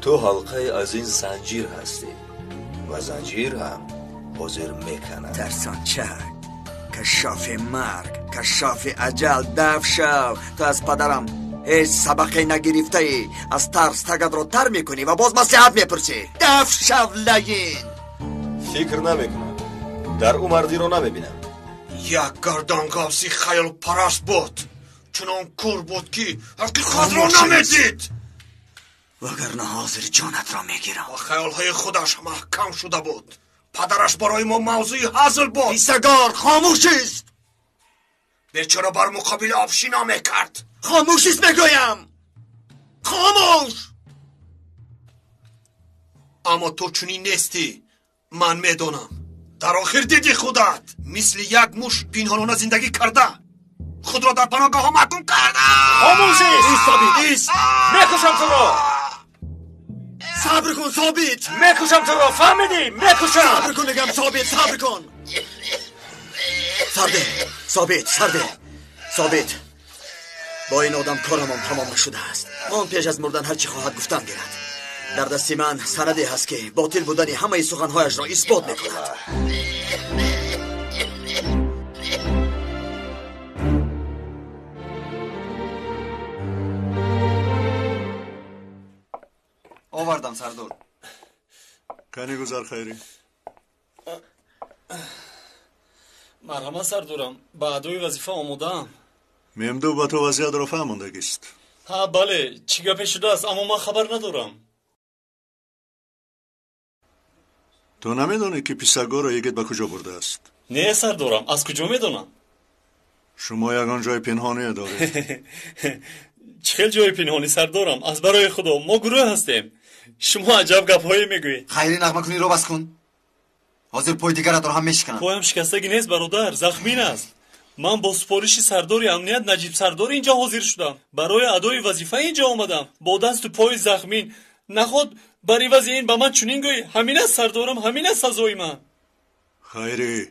تو حلقه از این زنجیر هستی و زنجیر هم حاضر میکنه. ترسانچک کشاف مرگ، کشاف اجل، دف شو. تو از پدرم هیچ سبقی نگرفته ای. از ترس تگت رو تر میکنی و باز مصلحت میپرسی. دف شو لگین. فکر نمیکنم. در او مردی رو نمیبینم. یک گردان گاوسی خیال پرست بود. چنان کور بود که حقیقت رو نمیدید. وگرنه حاضر جانت را میگیرم. و خیالهای خودش محکم شده بود. پدرش برای ما موضوعی حاصل بود. پیسگار خاموش است. بیچاره بر مقابل آبشینا میکرد. خاموش است میگویم. خاموش. اما تو چنین نیستی. من میدونم. در آخر دیدی خودت مثل یک موش پنهانانه زندگی کرده، خود را در پناهگاه ها محکوم کرده. خاموش ایست ثابت، ایست. میکشم تو رو. صبر کن ثابت. میکشم تو رو، فهمیدی؟ میکشم. صبر کن نگم ثابت، صبر کن. ثابت با این آدم کارمان تمام شده است. من پیش از مردن هر چی خواهد گفتم گیرد. در دستی من سندی هست که باطل بودن همه سخنهایش را اثبات میکند. آوردم سردار. کنی گذار خیری. مرحمت سردارم، به ادای وظیفه آمودم. میمدو با تو وضعیت رو فهموندگیست. ها بله، چی گپی شده است اما من خبر ندارم. تو نمیدونی که پیساگو رو یکت به کجا برده است؟ نه سردارم، از کجا میدونم؟ شما یگان جای پنهانی داری؟ چخیل جای پنهانی سردارم، از برای خدا ما گروه هستیم. شما عجب گپ‌هایی میگویی. خیری نغمه کنی رو بس کن. حاضر پای دیگرت رو هم میشکنم. پایم شکستگی نیست برادر، زخمین است. من با سپارش سردار امنیت نجیب سردار اینجا حاضر شدم. برای ادای وظیفه اینجا آمدم. با دست و پای زخمین نخود بر عوض این به من چنین گویی. همین است سردارم، همین است سزای من. خیری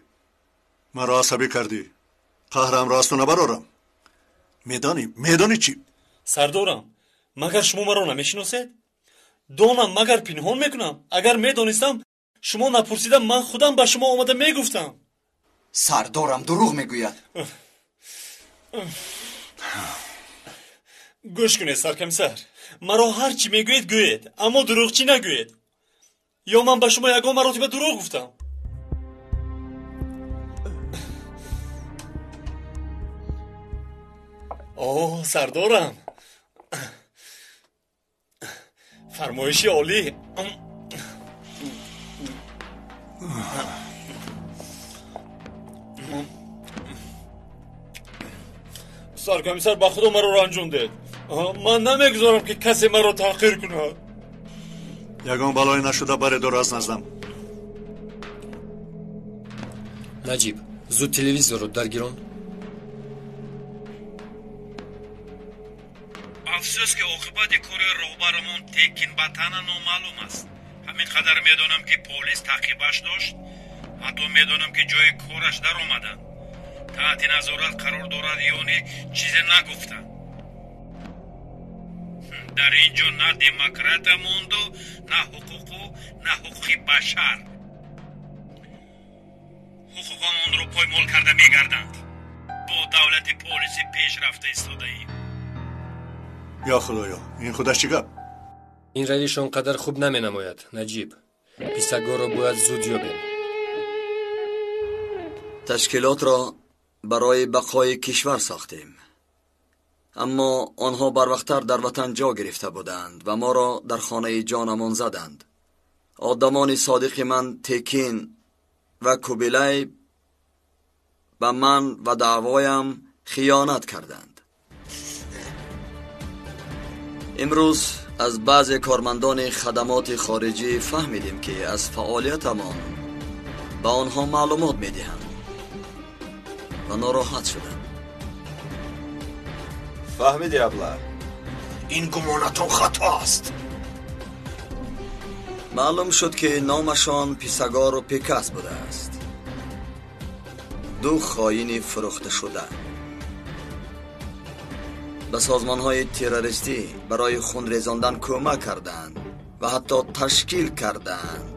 مرا عصبی کردی. قهرم راستو نبرارم. میدانی چی؟ سردارم مگر شما مرا نمیشناسید؟ دونم مگر پنهان میکنم؟ اگر میدانستم شما نپرسیدم من خودم به شما آمده میگفتم. سردارم دروغ میگوید. گوش کنید سرکمسر، مرا هر چی میگوید گوید، اما دروغچی نگوید. یا من به شما یگان مراتب دروغ گفتم. اوه سردارم، فرمایشی عالی. سرکمسر با خدا مرا رنجون دید. من نمیگذارم که کسی مرا تحقیر کند. یگان بلای نشده بره دور از نزدم. نجیب زود تلویزیون رو درگیرون. افسوس که عاقبت کار رهبرمون تکین به تنه نامعلوم است. همین قدر میدونم که پلیس تعقیبش داشت. حتی میدونم که جای کارش در آمدن. تحت نظارت قرار دارد یعنی چیزی نگفتن. در اینجا نه دموکرات موند و نه حقوق بشر. حقوقمون رو پایمال کرده میگردند. با دولت پلیسی پیش رفته ایستاده ایم. یا خدایا این خودش چی گپ؟ این رویش اونقدر خوب نمی نماید نجیب. پیساگو رو باید زود یابیم. تشکیلات را برای بقای کشور ساختیم، اما آنها بروقتر در وطن جا گرفته بودند و ما را در خانه جانمان زدند. آدمان صادق من تکین و کوبیلای به من و دعوایم خیانت کردند. امروز از بعض کارمندان خدمات خارجی فهمیدیم که از فعالیتمان به آنها معلومات میدهند و ناراحت شدند. فهمیدی ابله؟ این گمانتون خطا است. معلوم شد که نامشان پیساگو و پیکاس بوده است. دو خائن فروخته شده به سازمان‌های تروریستی برای خون ریزاندن کمک کردند و حتی تشکیل کردند.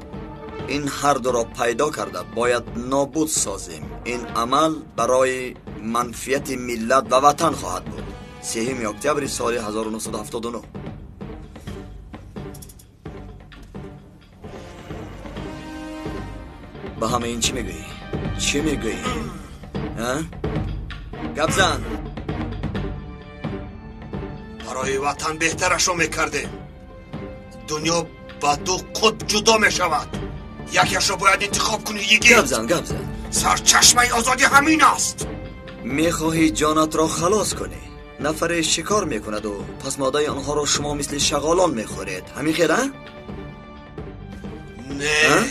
این هر دو را پیدا کرده باید نابود سازیم. این عمل برای منفعت ملت و وطن خواهد بود. 3 اکتبر سال 1979. با همه این چی میگویی؟ چی میگویی؟ گپ زن. برای وطن بهترش رو میکرده. دنیا با دو قطب جدا میشود. یکیش رو باید انتخاب کنی. یکی گپ زن. سرچشمه آزادی همین است. میخواهی جانت را خلاص کنی. نفر شکار میکند و پس ماده آنها را شما مثل شغالان میخورید. همین خیره؟ نه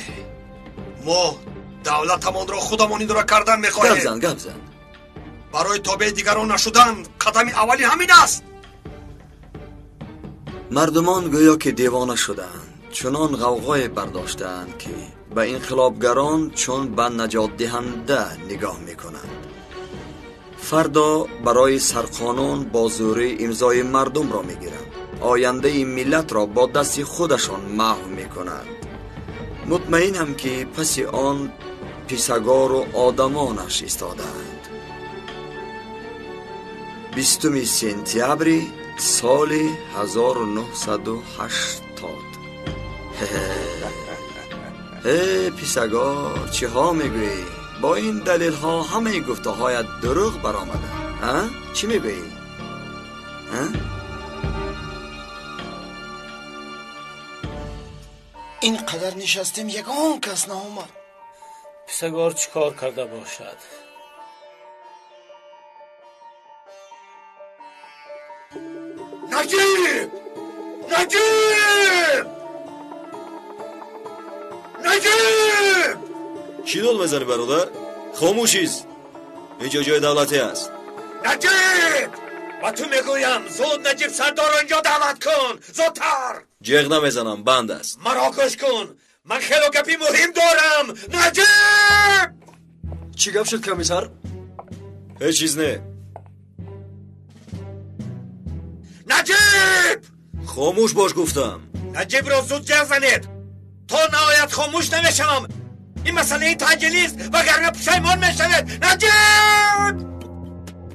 ما دولتمان را خودمان را کردن میخواهیم. گپ زن برای تابع دیگران نشدن قدم اولی همین است. مردمان گویا که دیوانه شدند، چنان غوغای برداشتند که به انقلابگران چون به نجات دهنده نگاه میکنند. فردا برای سرقانون با زوری امضای مردم را میگیرند، آینده ملت را با دست خودشان محو میکنند. مطمئنم که پس آن پیسگار و آدمانش ایستادند. 20 سپتامبر سال 1980. پیسگار چه ها میگویی؟ با این دلیل ها همه گفته هایت دروغ برآمدند. چی میگویی؟ اینقدر نشستیم یگان کس نآمد. پیسگار چی کار کرده باشد؟ نجیب! نجیب! نجیب! چی دل میزنی برادر؟ خاموشیز، اینجا جای دولتی است. نجیب! و تو میگویم زود نجیب سردار رو اینجا دعوت کن، زودتر. جغ نمیزنم، بند است. مرا کش کن، من خیلی گپی مهم دارم. نجیب! چی گپ شد کمیسر؟ هیچ چیز نه. نجیب! خاموش باش گفتم. نجیب را زود جغ زنید تا نهایت خاموش نمیشم. این مسئله تعجیلی است وگرنه پشیمان میشوید. نجیب!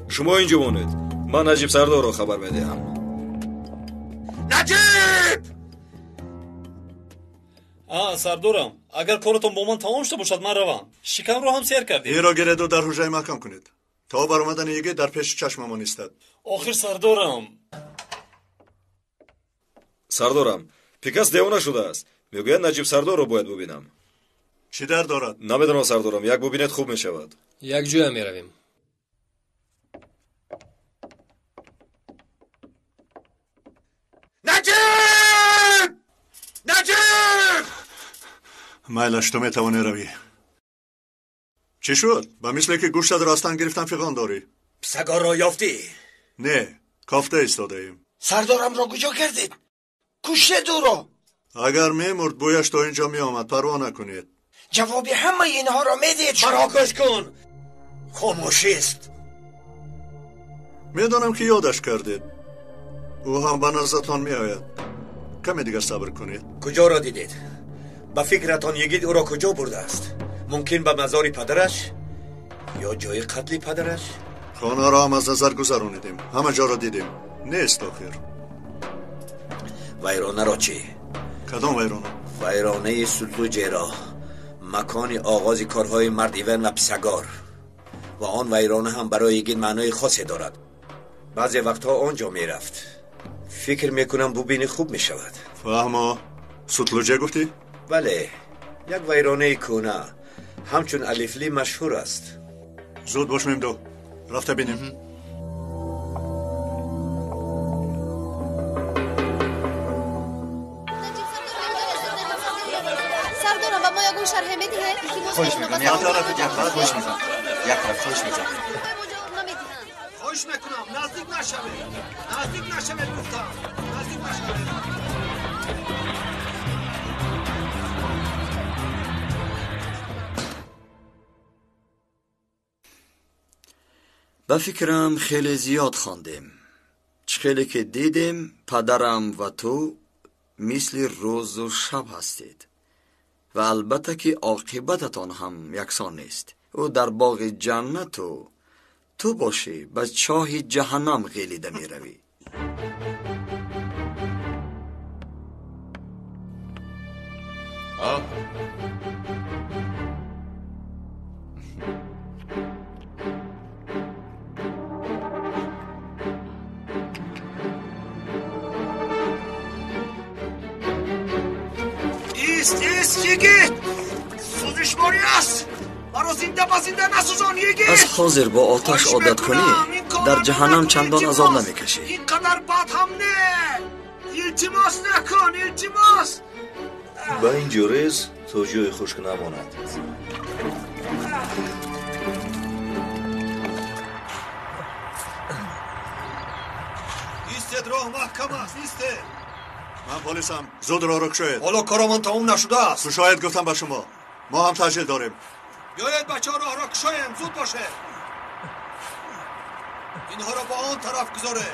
شما اینجا مانید، من نجیب سردار را خبر میدهم. نجیب! سردارم، اگر کارتون با من تمام شده باشد من روم. شکم رو هم سیر کردید. این را گرید و در حجره محکم کنید تا برآمدن یکی در پیش چشممان ایستد. آخر سردارم پیکاس دیوانه شده است. میگوید نجیب سردار رو باید ببینم. چی در دارد؟ نمیدونم سردارم، یک ببینید خوب میشود. یک جوی میرویم. نجیب! نجیب! مایلش تو میتوانی روی. چی شد؟ با مثل که گوشتت راستن گرفتن فیغان داری؟ سگار را یافتی؟ نه، کافته ایستاده ایم. سردارم را کجا کردید؟ کشته دو را. اگر میمرد بویش تا اینجا میآمد، پروا نکنید. جواب همه اینها را میدید. مرا کش کن. خاموشی است. میدانم که یادش کردید. او هم به نظرتان میآید. کمی دیگر صبر کنید. کجا را دیدید؟ با فکرتان یگید او را کجا برده است؟ ممکن به مزار پدرش یا جای قتل پدرش؟ خانه را هم از نظر گذرانیدیم، همه جا را دیدیم. نیست آخر. ویرانه را چی؟ کدام ویرانه؟ ویرانه سلطوجه را، مکان آغاز کارهای مرد ایون و پسگار. و آن ویرانه هم برای یگید معنای خاصی دارد. بعضی وقتها آنجا میرفت. فکر میکنم ببینی خوب میشود. فهمه؟ سطلوجه گفتی؟ بله، یک ویرانه کهنه، همچون الفلی مشهور است. زود باش میمدو، رفته بینیم. سردارم با ما یکون شرح میدهه؟ خوش میکنم، یک طرف خوش میکنم. یک طرف خوش میکنم. خوش میکنم، نزدیک نشوید. نزدیک نشوید گفتم. نزدیک نشوید. به فکرم خیلی زیاد خواندیم. خیلی که دیدیم پدرم و تو مثل روز و شب هستید و البته که عاقبتتان هم یکسان نیست. او در باغ جنت و تو باشی به چاه جهنم غلیده می روی. ایست یگید سوزشواری است. مرا زنده با زنده نسوزان یگید. از حاضر با آتش عادت کنی در جهنم چندان عذاب نمیکشی. اینقدر بد هم نه. التماس نکن، التماس. با این جوریز تا جای خشک نماند. ایستید، راه محکم است. ایستید. من پلیسم. زود راه رو کشید. حالا کارمان تمام نشده است. تو شاید گفتم به شما ما هم تاجیل داریم. بیایید بچه ها راه را کشایم. زود باشه. اینها را با آن طرف گذاره.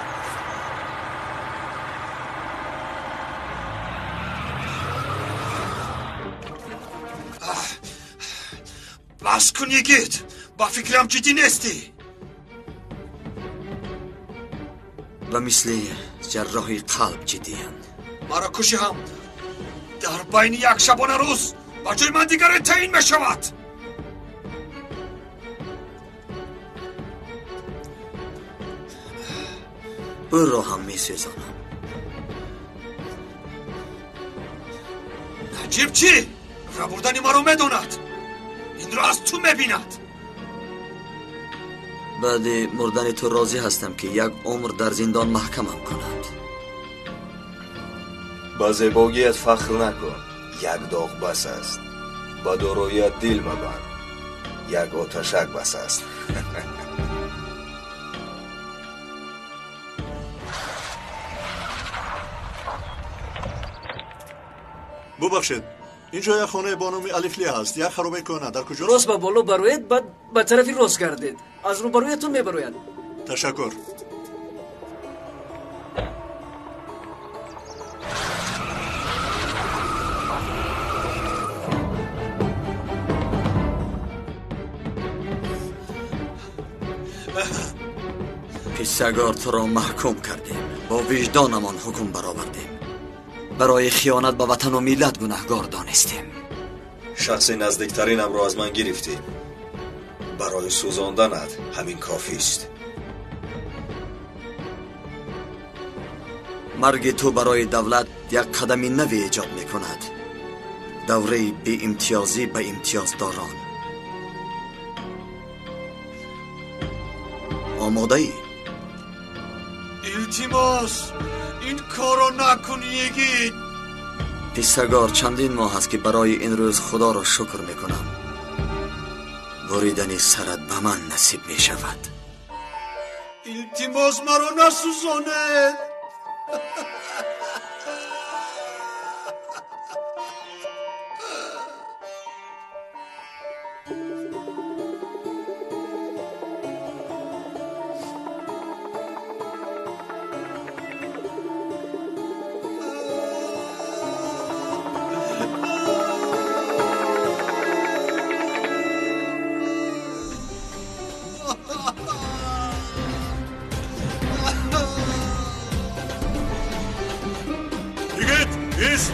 بس کن یگید. با فکرم جدی نیستی. و مثل جراحی قلب جدی هست. مرا کشی هم در بین یک شبانه روز با جای من دیگر تعیین می شود. او را هم می سوزانم. نجیب چی؟ ربردن مرا می داند. این را از تو می بیند. بعد مردن تو راضی هستم که یک عمر در زندان محکمم کند. با زیباییت فخر نکن. یک داغ بس است. با داراییت دل مبند. یک آتشک بس است. ببخشید اینجا یک خانه با نام الفلی هست. یک خرابه کنه در کجا؟ راست به بالا بروید، بعد به طرفی راست گردید. از رو برویتون میبروید. تشکر. پیسگار تو را محکوم کردیم. با وجدانمان حکم برآوردیم. برای خیانت به وطن و ملت گناهکار دانستیم. شخص نزدیکترینم را از من گرفتی. برای سوزاندنت همین کافی است. مرگ تو برای دولت یک قدم نوی ایجاد می کند. دوره بی امتیازی به امتیازداران. آماده ای؟ التماس این کارو نکن یگید. پیسگار چندین ماه است که برای این روز خدا را شکر می کنم. بریدن سرت به من نصیب می شود. التماس مرا نسوزانه.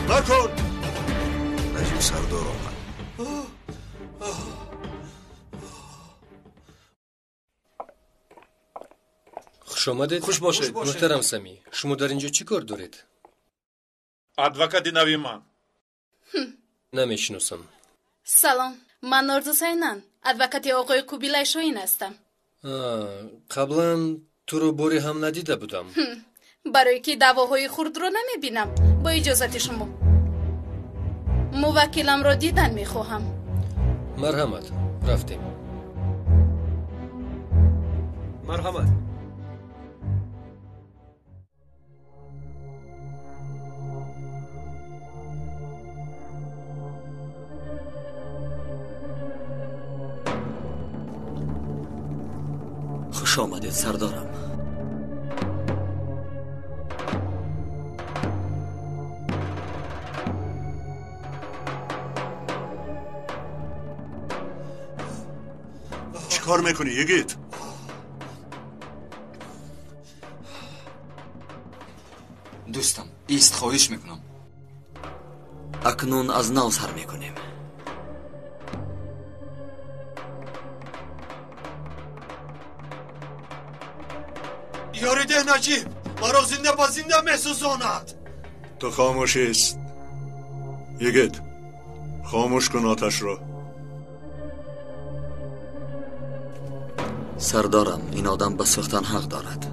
نکن. نجیب سردار آمد. خوش آمدید. خوش باشید. محترم سمی، شما در اینجا چی کار دارید؟ адвокати нави ман. نمیشناسم. سلام، من نوروز حسینم. ادوکاتی آقای کوبیلای شاهین هستم. قبلا تو رو باری هم ندیده بودم. برای که دعواهای خرد رو نمیبینم. با اجازت شما موکلم را دیدن میخواهم. مرحمت. رفتیم. مرحمت. خوش آمدید سردارم. چی کار میکنی یگید؟ دوستم ایست، خواهش میکنم. اکنون از نو سر میکنیم. یاریده نجیب مرا زنده با زنده میسوزاند. تو خاموشی است. یگید خاموش کن آتش را. سردارم، این آدم به سوختن حق دارد.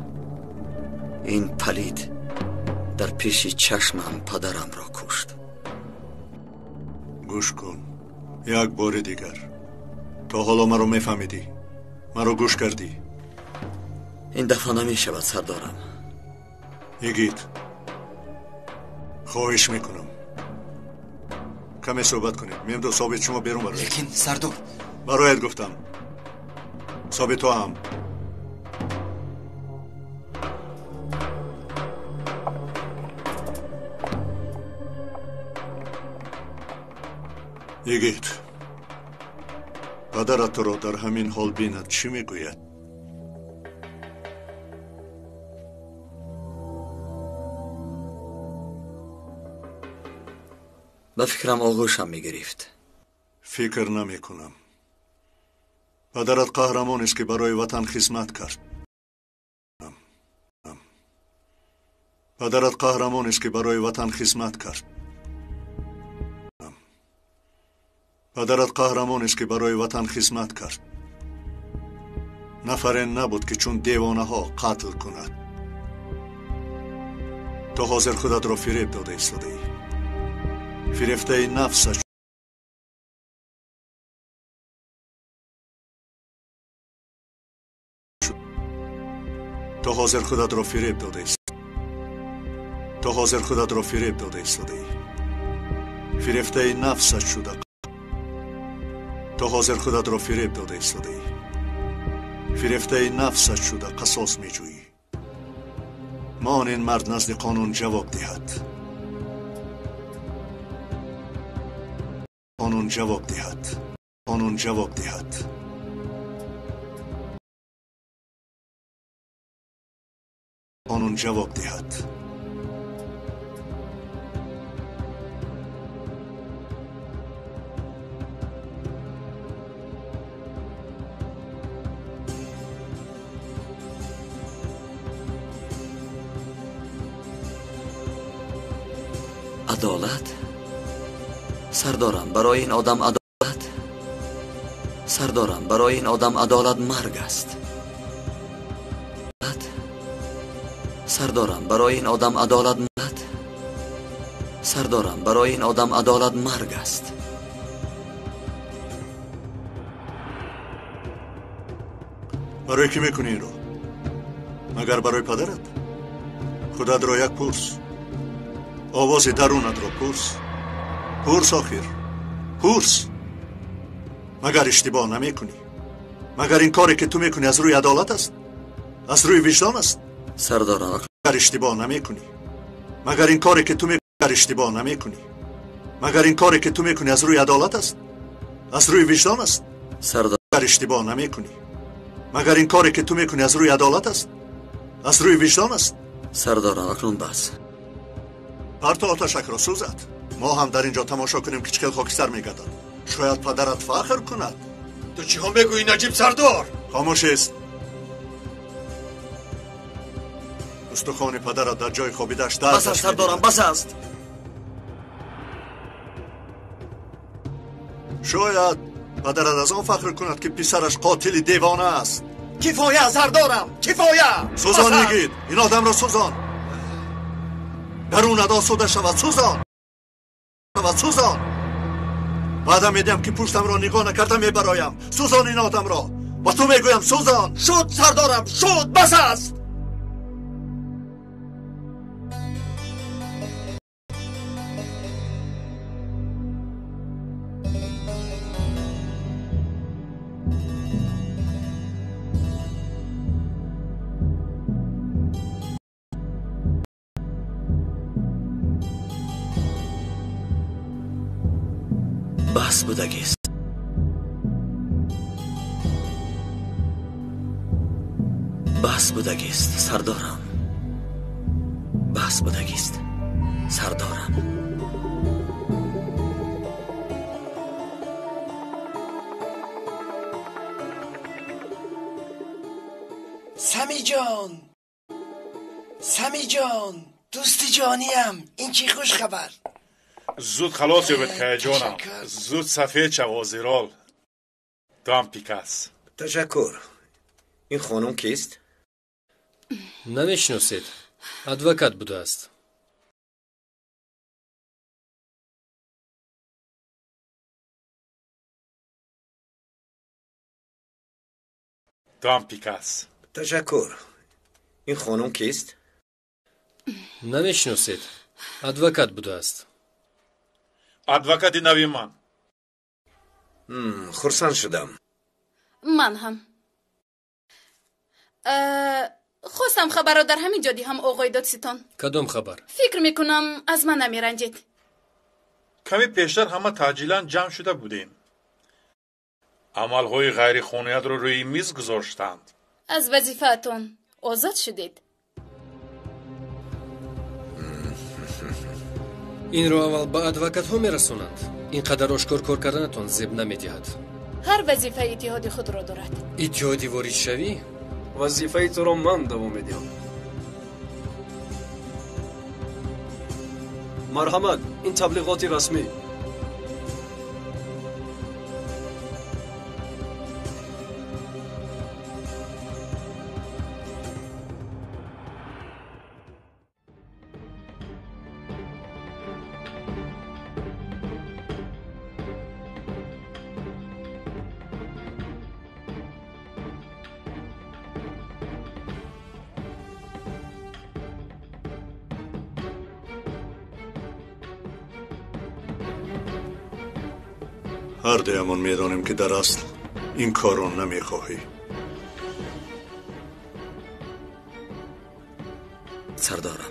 این پلید در پیش چشمم پدرم را کشت. گوش کن. یک بار دیگر. تا حالا مرا میفهمیدی؟ مرا گوش کردی؟ این دفعه نمیشود سردارم. یگید خواهش میکنم کمی صحبت کنید. میم دو ثابت شما بیرون برو. لیکن سردار برایت گفتم ثابت تو هم. یگید پدرت تو را در همین حال بیند چی میگوید؟ به فکرم آغوشم میگرفت. فکر نمی کنم. پدرت قهرمان است که برای وطن خدمت کرد. پدرت قهرمان است که برای وطن خدمت کرد. پدرت قهرمان است که برای وطن خدمت کرد. نفرین نبود که چون دیوانه ها قتل کند. تو حاضر خودت را فریب داده ایستاده ای. فریفته نفسش تو حاضر خودت را فریب داده است. تو حاضر خودت را فریب داده ایستاده ای. فریفته نفسش شده. تو حاضر خودت را فریب داده ایستاده ای. فریفته نفسش شده قصاص میجویی. مان این مرد نزد قانون جواب دهد. قانون جواب دهد. قانون جواب دهد. قانون جواب دهد. عدالت؟ سردارم برای این آدم عدالت؟ سردارم برای این آدم عدالت مرگ است. سردارم برای این آدم عدالت مرگ. سردارم برای این آدم عدالت مرگ است. برای کی میکنی این رو؟ مگر برای پدرت؟ خودت را یک پرس. آواز درونت را پرس. پرس آخر. پرس. مگر اشتباه نمی کنی؟ مگر این کاری که تو میکنی از روی عدالت است؟ از روی وجدان است؟ سردارم مگر اشتباه نمی کنی؟ مگر این کاری که تو میکنی اشتباه نمی کنی؟ مگر این کاری که تو میکنی از روی عدالت است؟ از روی وجدان است؟ سردار مگر اشتباه نمی کنی؟ مگر این کاری که تو میکنی از روی عدالت است؟ از روی وجدان است؟ سردارم اکنون بس. پرتو آتشک را سوزد. ما هم در اینجا تماشا کنیم که چکل خاکستر میگردد. شاید پدرت فخر کند. تو چی هم بگویی نجیب سردار؟ خاموش است. استخوان پدرت در جای خوابیدش دردش بس است سردارم، بس است. شاید پدرت از آن فخر کند که پسرش قاتل دیوانه است. کفایه سردارم، کفایه. سوزان میگید. این آدم را سوزان. درون ادا سوده شود. سوزان. سوزان. بعدم میدیم که پشتم را نگاه نکردم میبرایم. سوزان این آدم را. با تو میگویم سوزان. شد سردارم، شد. بس است. بس بودگیست. بس بودگیست سردارم. بس بودگیست سردارم. سمی جان، سمی جان، دوست جانیم. این چی خوش خبر؟ زود خلاص یابد که جانم. زود سفید شو آزیرال. دام پیکاس. تشکر. این خانم کیست؟ نمیشناسید. ادوکات بوده است. تو هم پیکاس. تشکر. این خانم کیست؟ نمیشناسید. ادوکات بوده است. ادوکاتی نوی من. خرسند شدم. من هم. خواستم خبر را در همین جا هم آقای دادستان. کدام خبر؟ فکر میکنم از من نمیرنجید. کمی پیشتر همه تعجیلا جمع شده بودیم. عملهای غیر قانونی رو روی میز گذاشتند. از وظیفه‌تان آزاد شدید. این رو اول با ادوکات ها میرسونند. اینقدر آشکار کار کردنتان زیب نمیدهد. هر وظیفه اتحادی خود را دارد. اتحادی وارد شوی؟ وظیفه تو را من دوام میدهم. مرحمت، این تبلیغات رسمی. هر دویمان میدانیم که در اصل این کار را نمیخواهی. سردارم،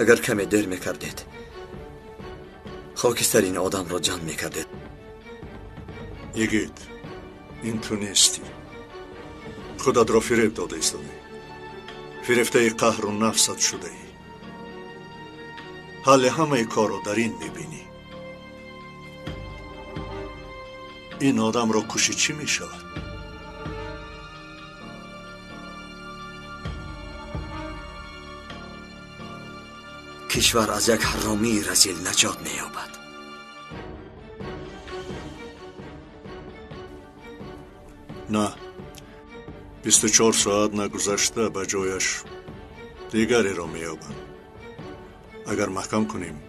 اگر کمی دیر میکردید خاکستر این آدم را جمع میکردید. یگید، این تو نیستی. خودت را فریب داده ایستادی. فریفته قهر و نفست شده ای. حل همه کار را در این میبینی. این آدم را کشی چی می شود؟ کشور از یک حرامی رزیل نجات می یابد. نه، 24 ساعت نگذشته به جایش دیگری را می یابد. اگر محکم کنیم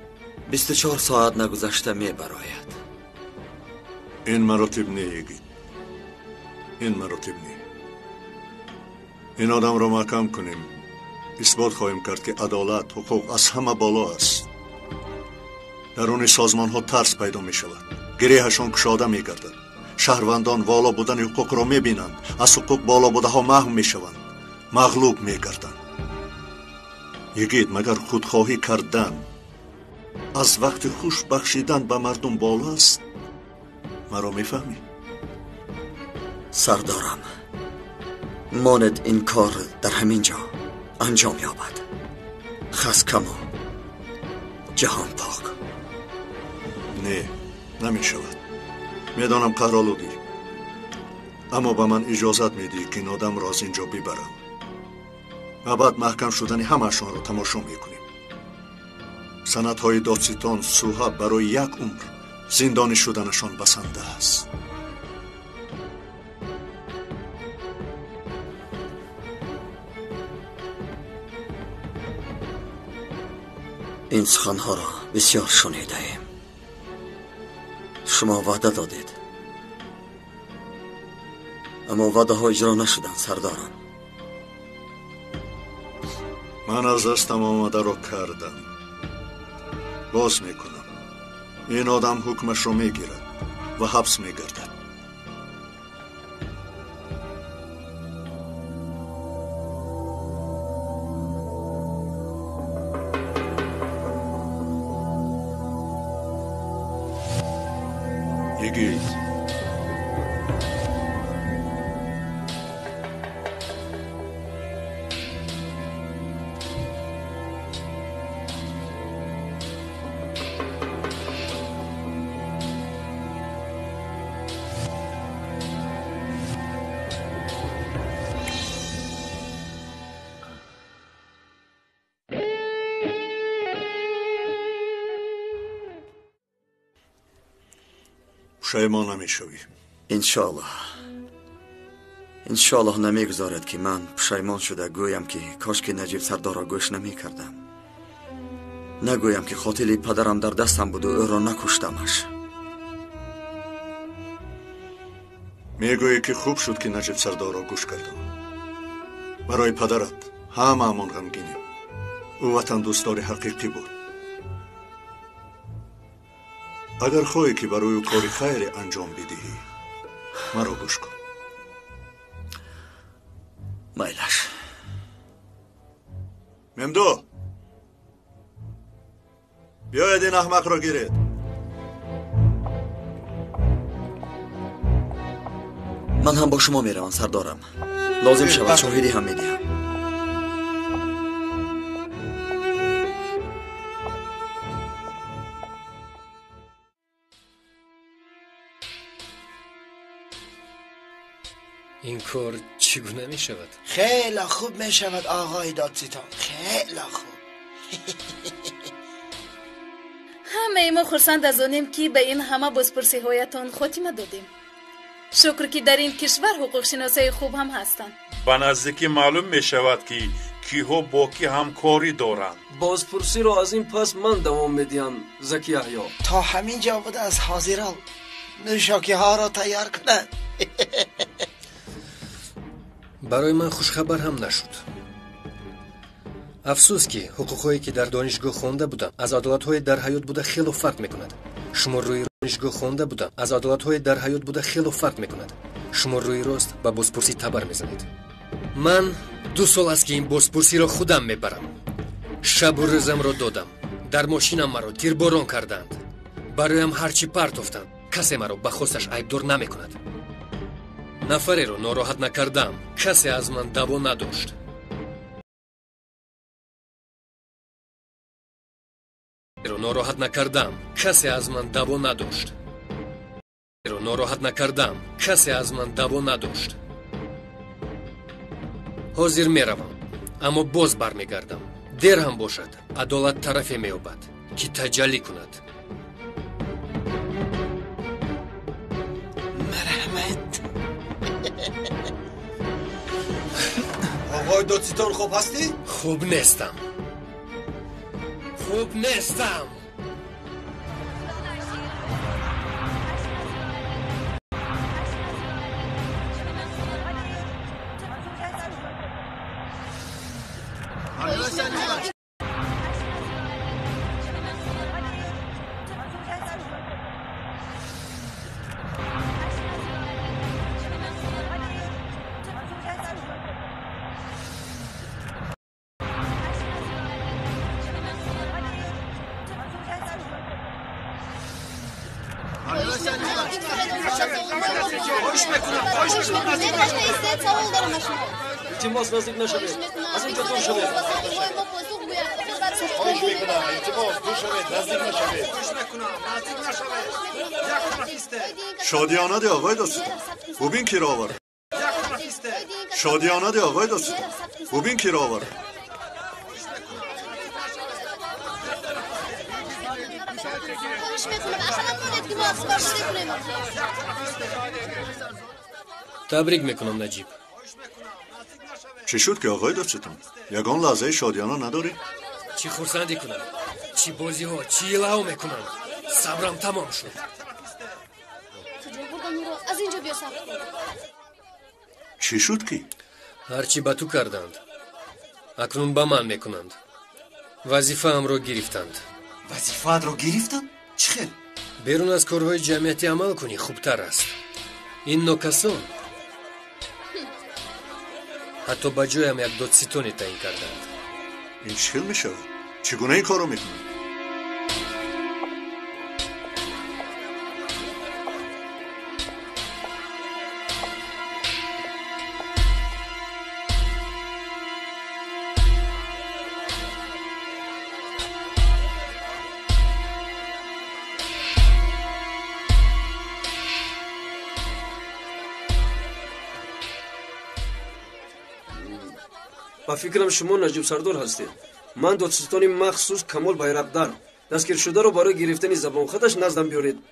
24 ساعت نگذشته می براید. این مراتب نیگید. این مراتب نی. این آدم را محکم کنیم. اثبات خواهیم کرد که عدالت حقوق از همه بالا است. درون سازمان ها ترس پیدا می شود. گریهشان کشاده می گردد. شهروندان والا بودن حقوق را می بینند. از حقوق بالا بوده ها محو می شوند. مغلوب می گردند. یگید مگر خودخواهی کردن از وقت خوش بخشیدن به مردم بالا است؟ مرا میفهمی؟ سردارم، ماند این کار در همین جا انجام یابد. خس کما جهان پاک. نه، نمی شود. میدانم قهرآلودی، اما به من اجازت میدی که این آدم را از اینجا ببرم و بعد محکم شدن همه‌شان را تماشا میکنیم. سندهای دادستان سوها برای یک عمر زندانی شدنشان بسنده است. این سخنها را بسیار شنیده ایم. شما وعده دادید، اما وعده ها اجرا نشدن سردارم. من از دستم آمده را کردم. باز میکنم. این آدم حکمش را میگیرد و حبس میگردد. یگید پشیمان نمیشوی. انشالله نمیگذارد که من پشیمان شده گویم که کاش که نجیب سردار را گوش نمی کردم. نگویم که قاتل پدرم در دستم بود و او را نکشتمش. میگویی که خوب شد که نجیب سردار را گوش کردم. برای پدرت هممون غمگینیم. او وطن دوستدار حقیقی بود. اگر خواهی که برای او کاری خیر انجام بدهی مرا گوش کن. مایلش. ممدو بیاید این احمق را گیرید. من هم با شما میروم سردارم. لازم شود شاهدی هم میدهم. این کار چگونه می شود؟ خیلی خوب می شود آقای دادستان، خیلی خوب. همه ما خرسند از آنیم که به این همه بازپرسی هایتان خاتمه دادیم. شکر که در این کشور حقوق شناسای خوب هم هستند. به نزدیکی معلوم می شود که کیها با کی همکاری دارند. بازپرسی را از این پس من دوام میدیم زکی احیا. تا همین جا بوده از حاضران نوشاکی ها را تیار کنند. برای من خوشخبر هم نشد. افسوس که حقوقی که در دانشگاه خوانده بودم از عدالت‌های در حیات بوده خیلی فرق میکند. شما روی دانشگاه خوانده بودم از عدالت‌های در حیات بوده خیلی فرق میکند. شما روی راست با بازپرسی تبر میزنید. من 2 سال است که این بازپرسی را خودم میبرم. شب و روزم را دادم. در ماشینم مرا تیرباران کردند. برایم هرچی پرتافتند. کسی مرا به خواستش عیبدار نمیکند. نفری رو ناراحت نکردم. کسی از من دعوا نداشت. ناراحت نکردم. کسی از من دعوا نداشت. ناراحت نکردم. کسی از من دعوا نداشت. حاضر میروم اما باز برمیگردم. دیر هم باشد عدالت طرفی مییابد که تجلی کند. مرحمت. آقای دادستان خوب هستی؟ خوب نیستم. خوب نیستم. التماس نزدیک نشوید. از اینجا دور شوید. خواهش میکنم التماس دور شوید، نزدیک نشوید. خواهش میکنم نزدیک نشوید. یک نفسته. شادیانه دی آقای دادستان. ببین کی را آورد. یک نفسته. شادیانه دی آقای دادستان. ببین کی را آورد. تبریک میکنم نجیب. چی شد که آقای دادستان؟ یگان لحظه شادیانه نداری؟ چی خرسندی کنم؟ چی بازی ها؟ چی الهو میکنم؟ صبرم تمام شد. کجا بردن او را؟ از اینجا بیا صبر کن. چی شد که؟ هرچی به تو کردند اکنون به من میکنند. وظیفه ام را گرفتند. وظیفت را گرفتند؟ چی خیلی؟ بیرون از کارهای جمعیتی عمل کنی خوبتر است. این نوکسان حتی با جایم یک دادستانی تعیین کردند. این چی میشود؟ چگونه این کارو میکنند؟ با فکرم شما نجیب سردار هستید. من دادستانی مخصوص کمال بیرقدر دستگیر شده رو برای گرفتن زبان خودش نزدم بیارید.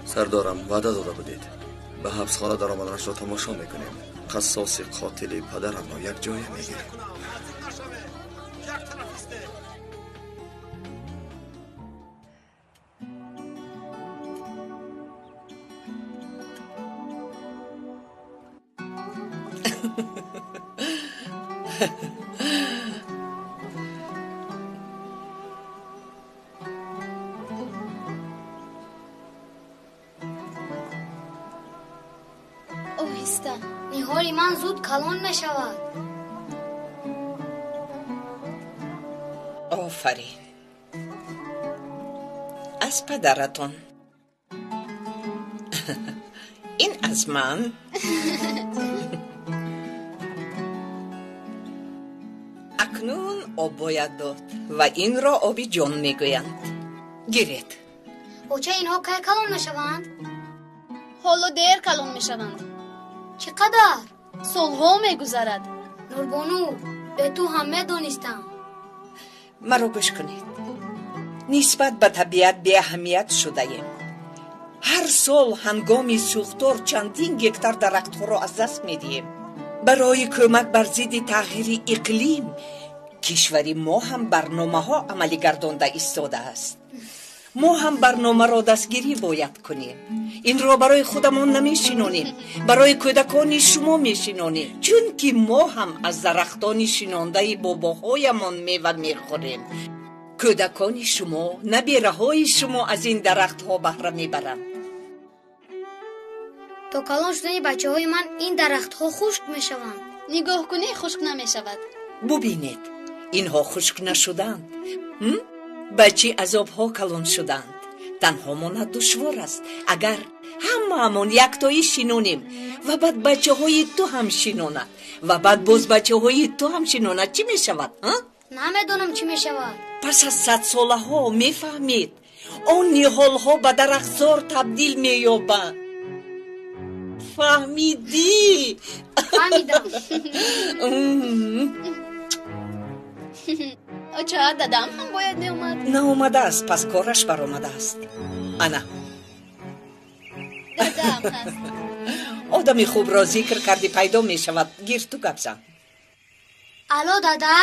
سردارم وعده داده بودید به حبسخانه در آمدنش را تماشا میکنیم. قصاص قاتل پدرم را یک جای میگیریم. اوهسته نیهاری من زود کلان نشود. آفرین از پدرتون. این از من. اکنون آب باید داد و این را آبی جان میگویند. گیرید. بچه اینها که کلان نشوند؟ حالا دیر کلان میشوند. چقدر؟ سالها میگذرد. نوربانو به تو همه دانستم. مرا گوش کنید. نسبت به طبیعت بی اهمیت شده ایم. هر سال هنگام سوختار چندین گکتار درختها را از دست میدیم. برای کمک بر ضد تغییر اقلیم کشور ما هم برنامه ها عملی گردانده ایستاده است. ما هم برنامه را دستگیری باید کنیم. این را برای خودمان نمیشینانیم، برای کودکان شما میشینانیم، چون که ما هم از درختان شینانده باباهایمان میوه میخوریم. کودکان شما، نبیره های شما از این درخت ها بهره میبرند. تا کلان شدن بچه های من این درخت ها خشک میشوند. نگاه کنی خشک نمیشود. ببینید اینها خشک نشدند. بچه عذاب ها کلان شدند. تنها ماند دشوار است اگر هممون یک تایی شینونیم و بعد بچه های تو هم شینوند و بعد باز بچه های تو هم شینوند. چی می شود؟ نمیدونم چی می شود. پس از 100 ساله ها می فهمید آن نیحال ها به درختزار تبدیل می یابند. فهمیدی؟ فهمیدم. چه دادم هم باید می اومد؟ نه اومده است پس کارش بر آمده است. انا دادم هست. آدمی خوب را ذکر کردی پیدا می شود. گیر تو گپ زن. الو دادا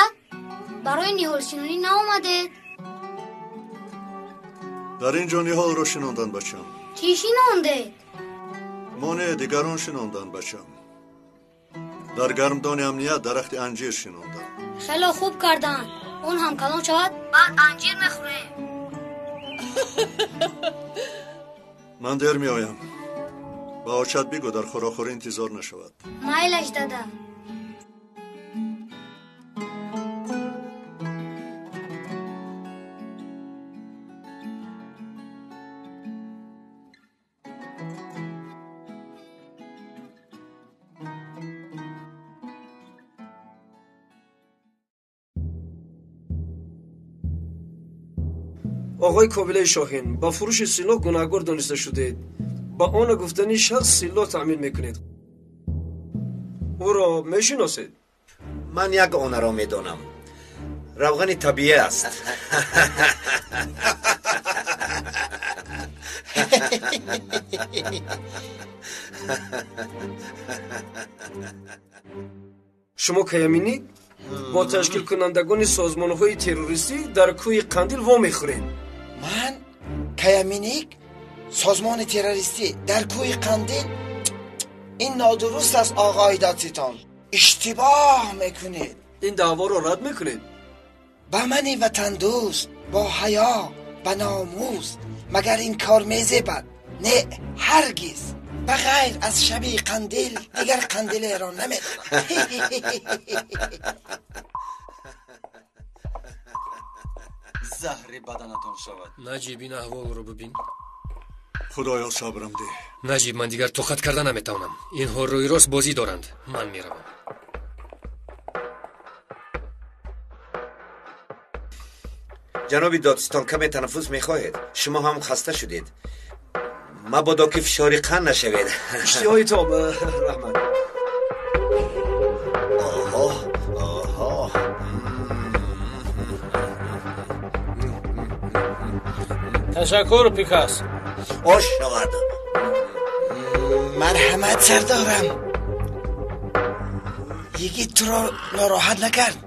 برای نیحال شینونی ناومده؟ در اینجا نیحال رو شنوندن بچم. چی شینونده؟ مانع دیگران شنوندن بچم. در گرمدان امنیت درخت انجیر شنوندن. خیلی خوب کردن. اون هم کلان شود بعد انجیر میخوره. من دیر می آیم. با آچت بگو در خوراخوری انتظار نشود. مایلش دادا. آقای کابله شاهین با فروش سلاح گناهکار دانسته شدید. با آن گفتنی شخص سلاح تأمین میکنید. او را میشناسید؟ من یک آن را میدانم. روغن طبیعی است. شما کیامینید؟ با تشکیل کنندگان سازمان های تروریستی در کوی قندیل وا میخورید. من کیامینیک سازمان تروریستی در کوی قندیل؟ این نادرست است آقای دادستان. اشتباه میکنید. این دعوا را رد میکنید؟ با من وطن دوست با حیا با ناموس مگر این کار میزبد؟ نه هرگز. بغیر از شبیه قندیل دیگر قندیل ایران نمیدونم. زهر بدنتان شود. نجیب این احوال رو ببین. خدایا صبرم ده. نجیب من دیگر توخت کردن نمیتونم. اینها روی راست بازی دارند. من میروم. جناب دادستان کمی تنفس میخواهید؟ شما هم خسته شدید. مبادا که فشاری قند نشوید. اشتهای تاب رحمت. تشکر پیکاس. خوش شود. مرحمت سردارم. یکی تو را ناراحت نکرد؟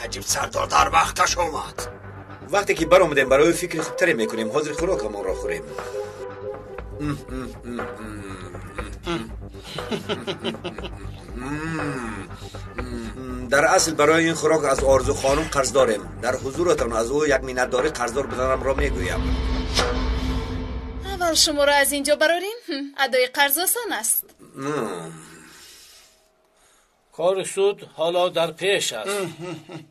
نجیب سردار در وقتش آمد. وقتی که بر آمدیم برای فکر خوبتری میکنیم. حاضر خوراکمان را خوریم. در اصل برای این خوراک از آرزو خانم قرض داریم. در حضورتان از او یک منتداری قرضدار بدنم را میگویم. اول شما را از اینجا براریم. ادای قرض آسان است. کار سود حالا در پیش است.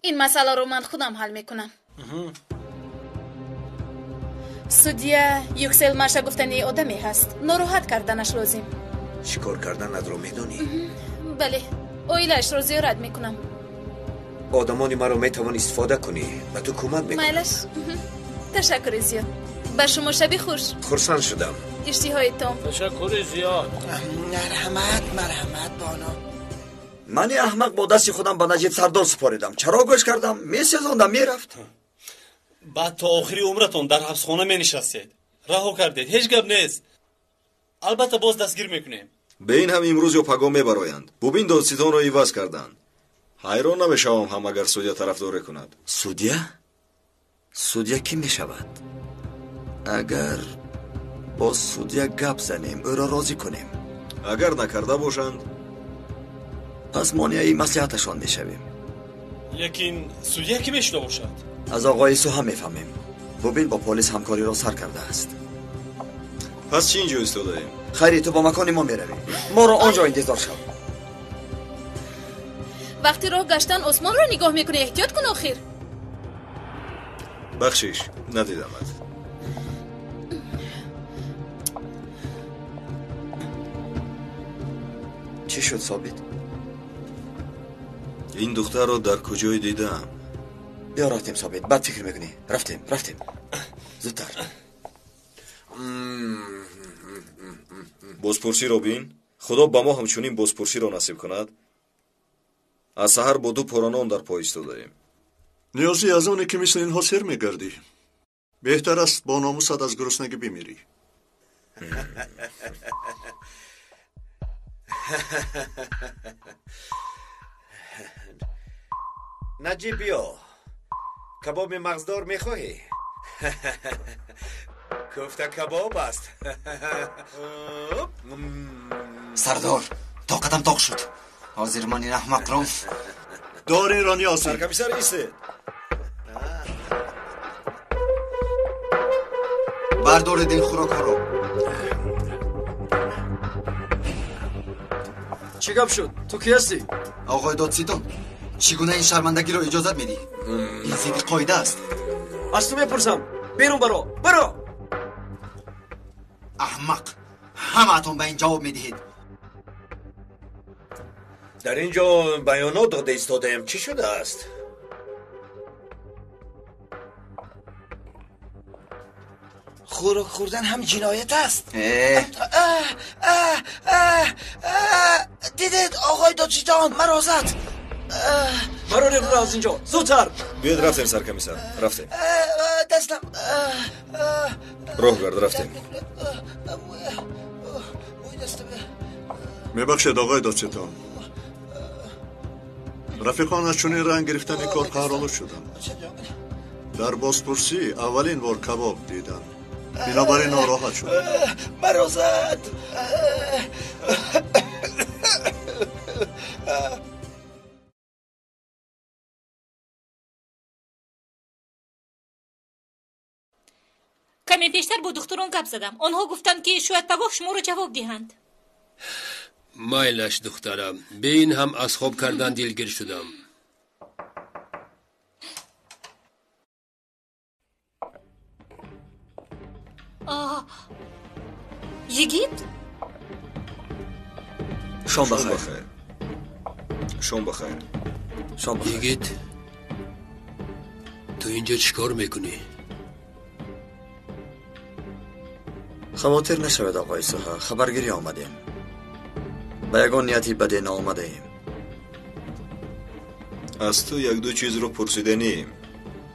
این مسئله رو من خودم حل میکنم. سودیا یکسل مرشه گفتنی آدمی هست. ناراحت کردنش لازم. چیکار کردن از رو میدونی؟ بله، اویلش رو زیارت میکنم. آدمانی مرا میتوان استفاده کنی و تو کمک میکنی. میلش. تشکر زیاد. به شما شبی خوش. خرسند شدم. اشتهایتان. تشکر زیاد. مرحمت بانا. من احمق با دست خودم به نجیب سردار سپاریدم. چرا گوش کردم؟ میسوزاندم میرفت. بعد تا آخری عمرتون در حبسخانه می نشستید. رها کردید. هیچ گپ نیست. البته باز دستگیر میکنیم. به این هم امروز یا پگاه میبرایند. ببین دادستان را عوض کردند. حیران نمیشوم هم اگر سودیا طرفداری کند. سودیا؟ سودیا کی میشود؟ اگر با سودیا گپ زنیم او را راضی کنیم. اگر نکرده باشند پس مانعی مصلحتشان میشویم. لیکن سودیا کی میشده باشد؟ از آقای سوها میفهمیم. ببین با پلیس همکاری را سر کرده است. پس چی اینجا ایستاده ایم؟ خیری تو با مکان ما میروی. ما را آنجا انتظار شو. وقتی راه گشتن عثمان رو نگاه میکنی احتیاط کن آخر. بخشیش ندیدمت. چی شد ثابت؟ این دختر رو در کجای دیدم؟ بیا رفتیم ثابت. بعد فکر میکنی. رفتیم زودتر. بازپرسی رو بین. خدا با ما همچنین بازپرسی رو نصیب کند. از سحر با 2 پرانان در پای ایستاده‌ایم. نیازی از اونه که مثل اینها سر میگردی. بهتر است با ناموست از گرسنگی بمیری. نجیب بیا. کباب مغزدار میخواهی؟ کوفته کباب است. سردار طاقتم طاق شد. حاضر من این احمق رو دار این را نیازی. سرکمیسر ایسته. بردارید این خوراک ها رو. چی گپ شد؟ تو کی هستی؟ آقای دادستان چگونه این شرمندگی رو اجازت میدی؟ این ضد قاعده است. از تو میپرسم. بیرون برو. احمق. همه‌تون به این جواب میدهید. در اینجا بیانات داده ایستاده‌ایم. چی شده است؟ خوراک خوردن هم جنایت است. دیدید آقای دادستان مرا زد. برو از اینجا زودتر. بیاد رفتیم سرکمیسر. رفتیم. دستم. راه گرد رفتیم. میبخشید آقای دادستان. رفیقان از چنین رنگ گرفتن کار قهرآلود شدن. در بازپرسی اولین بار کباب دیدن. بنابراین ناراحت شدن. مرا زد. کمی پیشتر با دختران گپ زدم. آنها گفتند که شاید پگاه شما رو جواب دهند. مایلش دخترم. به این هم از خواب کردن دلگیر شدم. یگید؟ شام بخیر. یگید تو اینجا چیکار میکنی؟ خواطر نشود آقای سوها. خبرگیری آمدیم. به یگان نیتی بده نآمده ایم. از تو 1-2 چیز رو پرسیدنیم.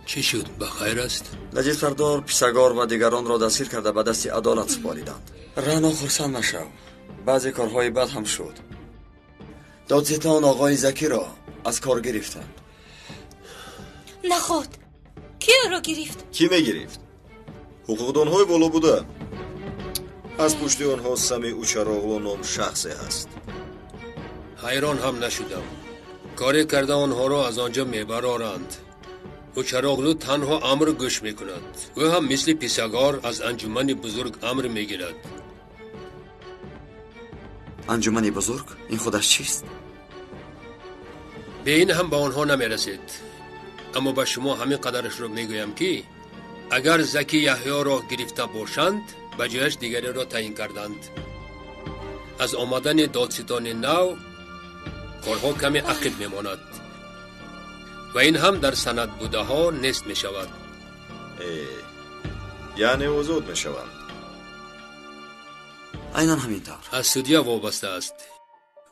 چی شد؟ بخیر است؟ نجیب سردار پیسگار و دیگران را دستگیر کرده به دست عدالت سپاریدند. رانا خرسند نشو. بعضی کارهای بد هم شد. دادستان آقای زکی را از کار گرفتند. نخود. کی را گرفت؟ کی میگرفت؟ حقوقدانهای بالا بوده. از پشت آنها سمی اوچراغلو نام شخصی هست. حیران هم نشدم. کاری کرده آنها را از آنجا میبرارند. اوچراغلو تنها امر گوش میکند. او هم مثل پیسگار از انجمن بزرگ امر میگیرد. انجمن بزرگ؟ این خودش چیست؟ به این هم با آنها نمیرسید. اما با شما همین قدرش رو میگویم که اگر زکی یحیی را گرفته باشند به جایش دیگری را تعیین کردند. از آمدن دادستان نو کارها کمی عقب میماند و این هم در سند بوده ها نیست می شود. یعنی وزود می شوند؟ اینان همینطور از سودیا وابسته است.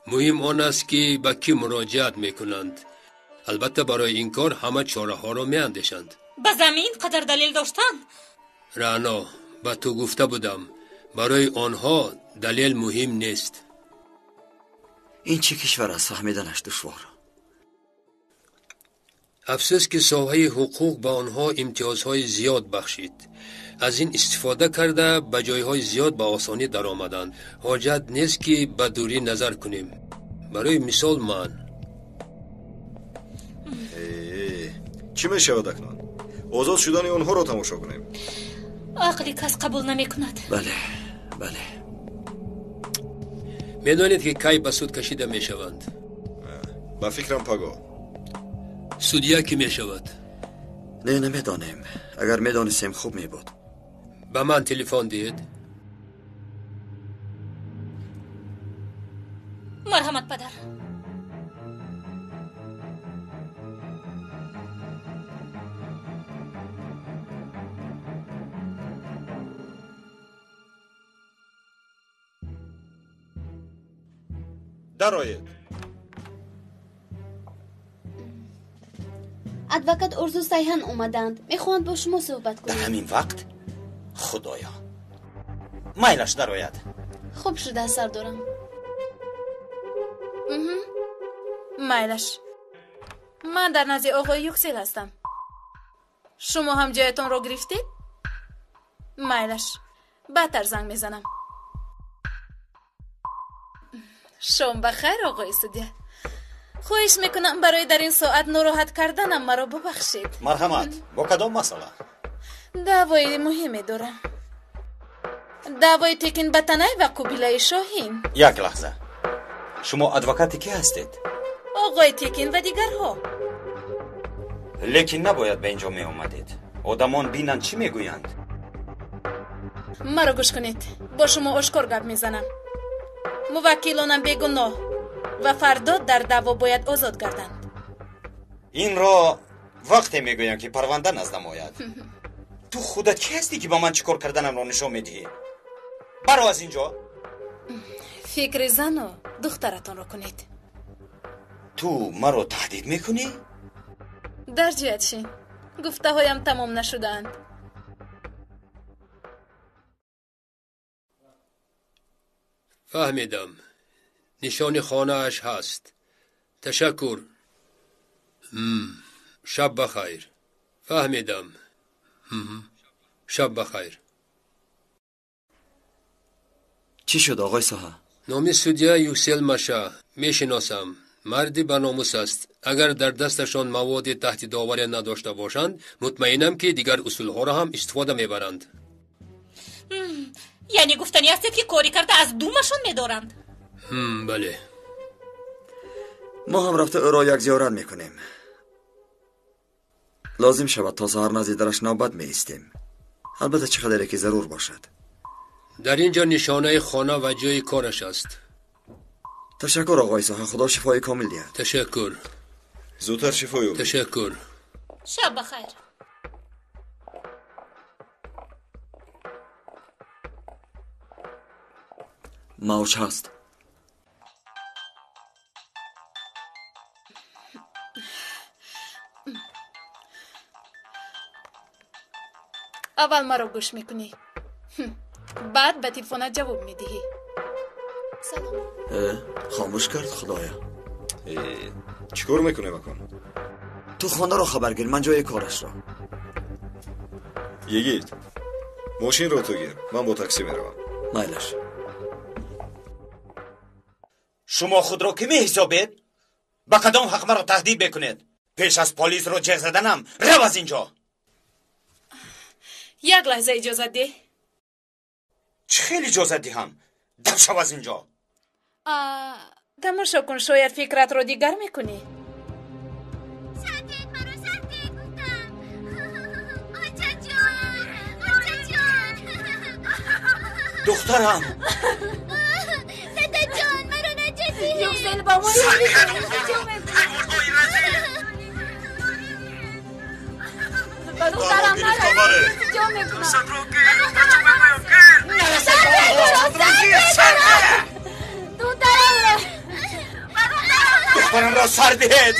مهم آن است که به کی مراجعت می کنند. البته برای این کار همه چاره ها را می اندیشند. به زمین قدر دلیل داشتن؟ رانا به تو گفته بودم برای آنها دلیل مهم نیست. این چه کشور است فهمیدنش دشوار. افسوس که ساحه حقوق به آنها امتیازهای زیاد بخشید. از این استفاده کرده به جایهای زیاد به آسانی در آمدند. حاجت نیست که به دوری نظر کنیم. برای مثال من چی می شود اکنون؟ آزاد شدن آنها را تماشا کنیم. عقلی کس قبول نمی کند. بله میدانید که کی به سود کشیده می شوند؟ با فکرم پگاه سودیا کی می شود؟ نه نمیدانیم. اگر میدانستیم خوب می بود. به من تلفن دید. مرحمت پدر. درآید. ادوکات ارزو سیحن اومدند. میخواند با شما صحبت کنند. در همین وقت؟ خدایا میلش درآید. خوب شده سردارم. میلش من در نزد آقای یوکسل هستم. شما هم جایتان را گرفتید؟ میلش بعدتر زنگ میزنم. شام بخیر آقای سودیا. خواهش میکنم برای در این ساعت ناراحت کردنم مرا ببخشید. مرحمت. با کدام مسئله؟ دعوای مهمی دارم. دعوای تکین بطنه و قبیله شاهین. یک لحظه. شما ادوکاتی کی هستید؟ آقای تکین و دیگرها. لیکن نباید به اینجا می آمدید. آدمان بینن چی میگویند؟ مرا گوش کنید. با شما آشکار گپ میزنم. موکلانم بیگناه و فردا در دعوا باید آزاد گردند. این را وقتی میگویم که پرونده نزدم آید. تو خودت کی هستی که با من چیکار کردنم را نشان میدهی؟ برو از اینجا. فکر زن و دخترتان را کنید. تو مرا تهدید میکنی؟ در جهت شین. گفته هایم تمام نشدند. فهمیدم. نشان خانه اش هست. تشکر. شب بخیر. فهمیدم. شب بخیر. چی شد آقای ساها؟ نام سودیا یوکسل مشا. میشناسم. مردی با ناموس است. اگر در دستشان مواد تهدیدآور نداشته باشند مطمئنم که دیگر اصولها را هم استفاده میبرند. یعنی گفتنی هستید که کاری کرده از دومشون میدارند؟ بله. ما هم رفته او را یک زیارت میکنیم. لازم شود تا سهر نزد درش نوبت میایستیم. البته چقدر که ضرور باشد. در اینجا نشانه خانه و جای کارش است. تشکر آقای ساها. خدا شفای کامل دهد. تشکر. زودتر شفای او. تشکر. شب بخیر. موج هست. اول مرا گوش میکنی. بعد به تلفن جواب میدهی. سلام. خاموش کرد خدایا. چیکار میکنه بکن؟ تو خانه رو خبر گیر. من جای کارش را. یگید ماشین رو تو گیر. من با تاکسی میروم. مایلش. شما خود را که می حسابید؟ با کدام حق مرا تهدید بکنید؟ پیش از پلیس رو جغ زدنم رو از اینجا. یک لحظه اجازت ده. چه خیلی اجازت دهم؟ در شو از اینجا. تماشا کن، شاید فکرت رو دیگر میکنی. دخترم دادا جان مرا نجاتی یوکسل با ما دخترم مرا جا میکنم دخترم را سر دهید.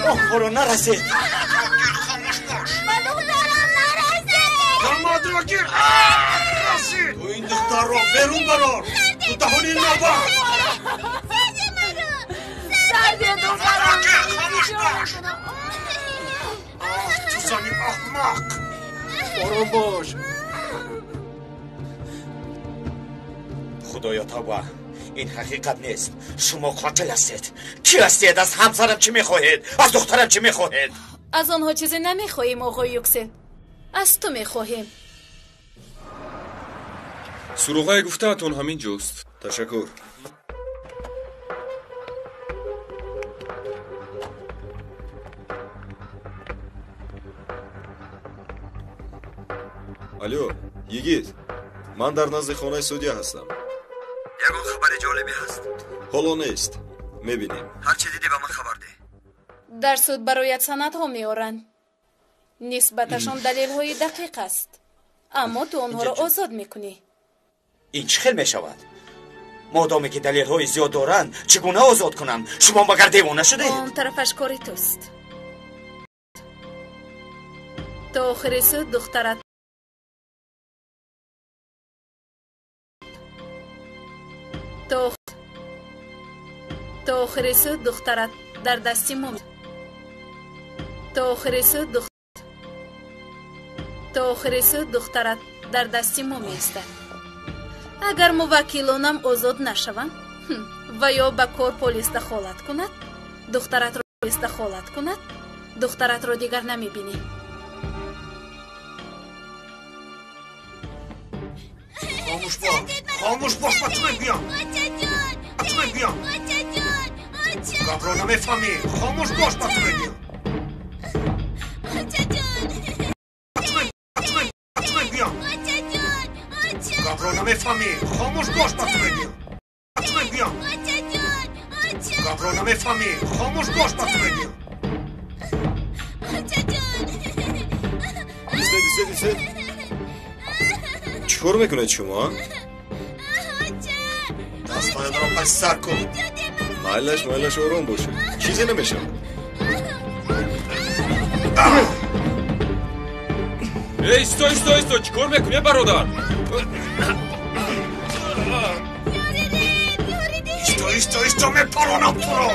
آخر نرسید. تو این دختر را بیرون برار. تو دهانی نبر. خاموش باش. تو زنی احمق. آرام باش. خدایا توبه، این حقیقت نیست. شما قاتل هستید. کی هستید؟ از همسرم چی میخواهید؟ از دخترم چی میخواهید؟ از آنها چیزی نمیخواهیم آقای یوکسل، از تو میخواهیم. سروغای گفته‌تون همین جوست. تشکر. الو یگید، من در نزد خانه سودیا هستم. یگان خبر جالبی هست؟ حالا نیست، میبینیم. هر چی دیدی به من خبر ده. در سود برایت سندها میارند. نسبتشان دلیل های دقیق است، اما تو آنها را آزاد میکنی. این چه خیل میشود؟ مادامی که دلیل های زیاد دارند چگونه آزاد کنم؟ شما مگر دیوانه شده؟ آن طرفش کاری توست. تا آخر سود دخترت تا آخر سود دخترت در دستی ما تا آخر سود دخترت در دستی ما می‌ایستد. اگر موکلانم آزاد نشوند و یا به کار پلیس دخالت کند، دخترت را دیگر نمی‌بینی. خاموش باش بطمه بیام. گبرا نمیفهمی. خاموش باش بطمه بیام. بطمه بیام. گبرا نمیفهمی. خاموش باش بطمه بیام. گبرا نمیفهمی. خاموش باش بطمه بیام. ایستید. چیکار میکنید شما؟ دستمایت را پس سر کن. مایلش آرام باشه، چیزی نمیشه. ایستا چیکار میکنی برادر؟ ایستا میپرونم تو رو.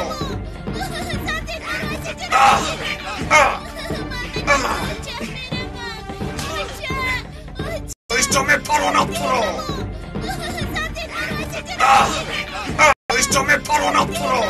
ایستا میپرونم تو رو.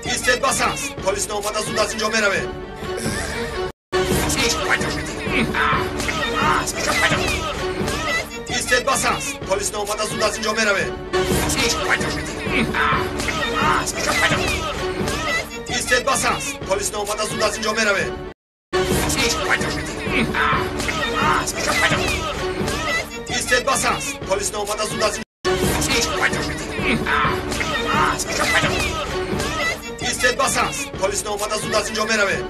ایستید بساز. پلیس نامده زود از اینجا میروه. ایستید بساز. پلیس نامده زود از اینجا میروه. ایستید بساز. پلیس نامده زود از اینجا میروه. ایستید بساز. پلیس نامده زود از اینجا. ایستید بساز. پلیس نامده زود از اینجا میروه.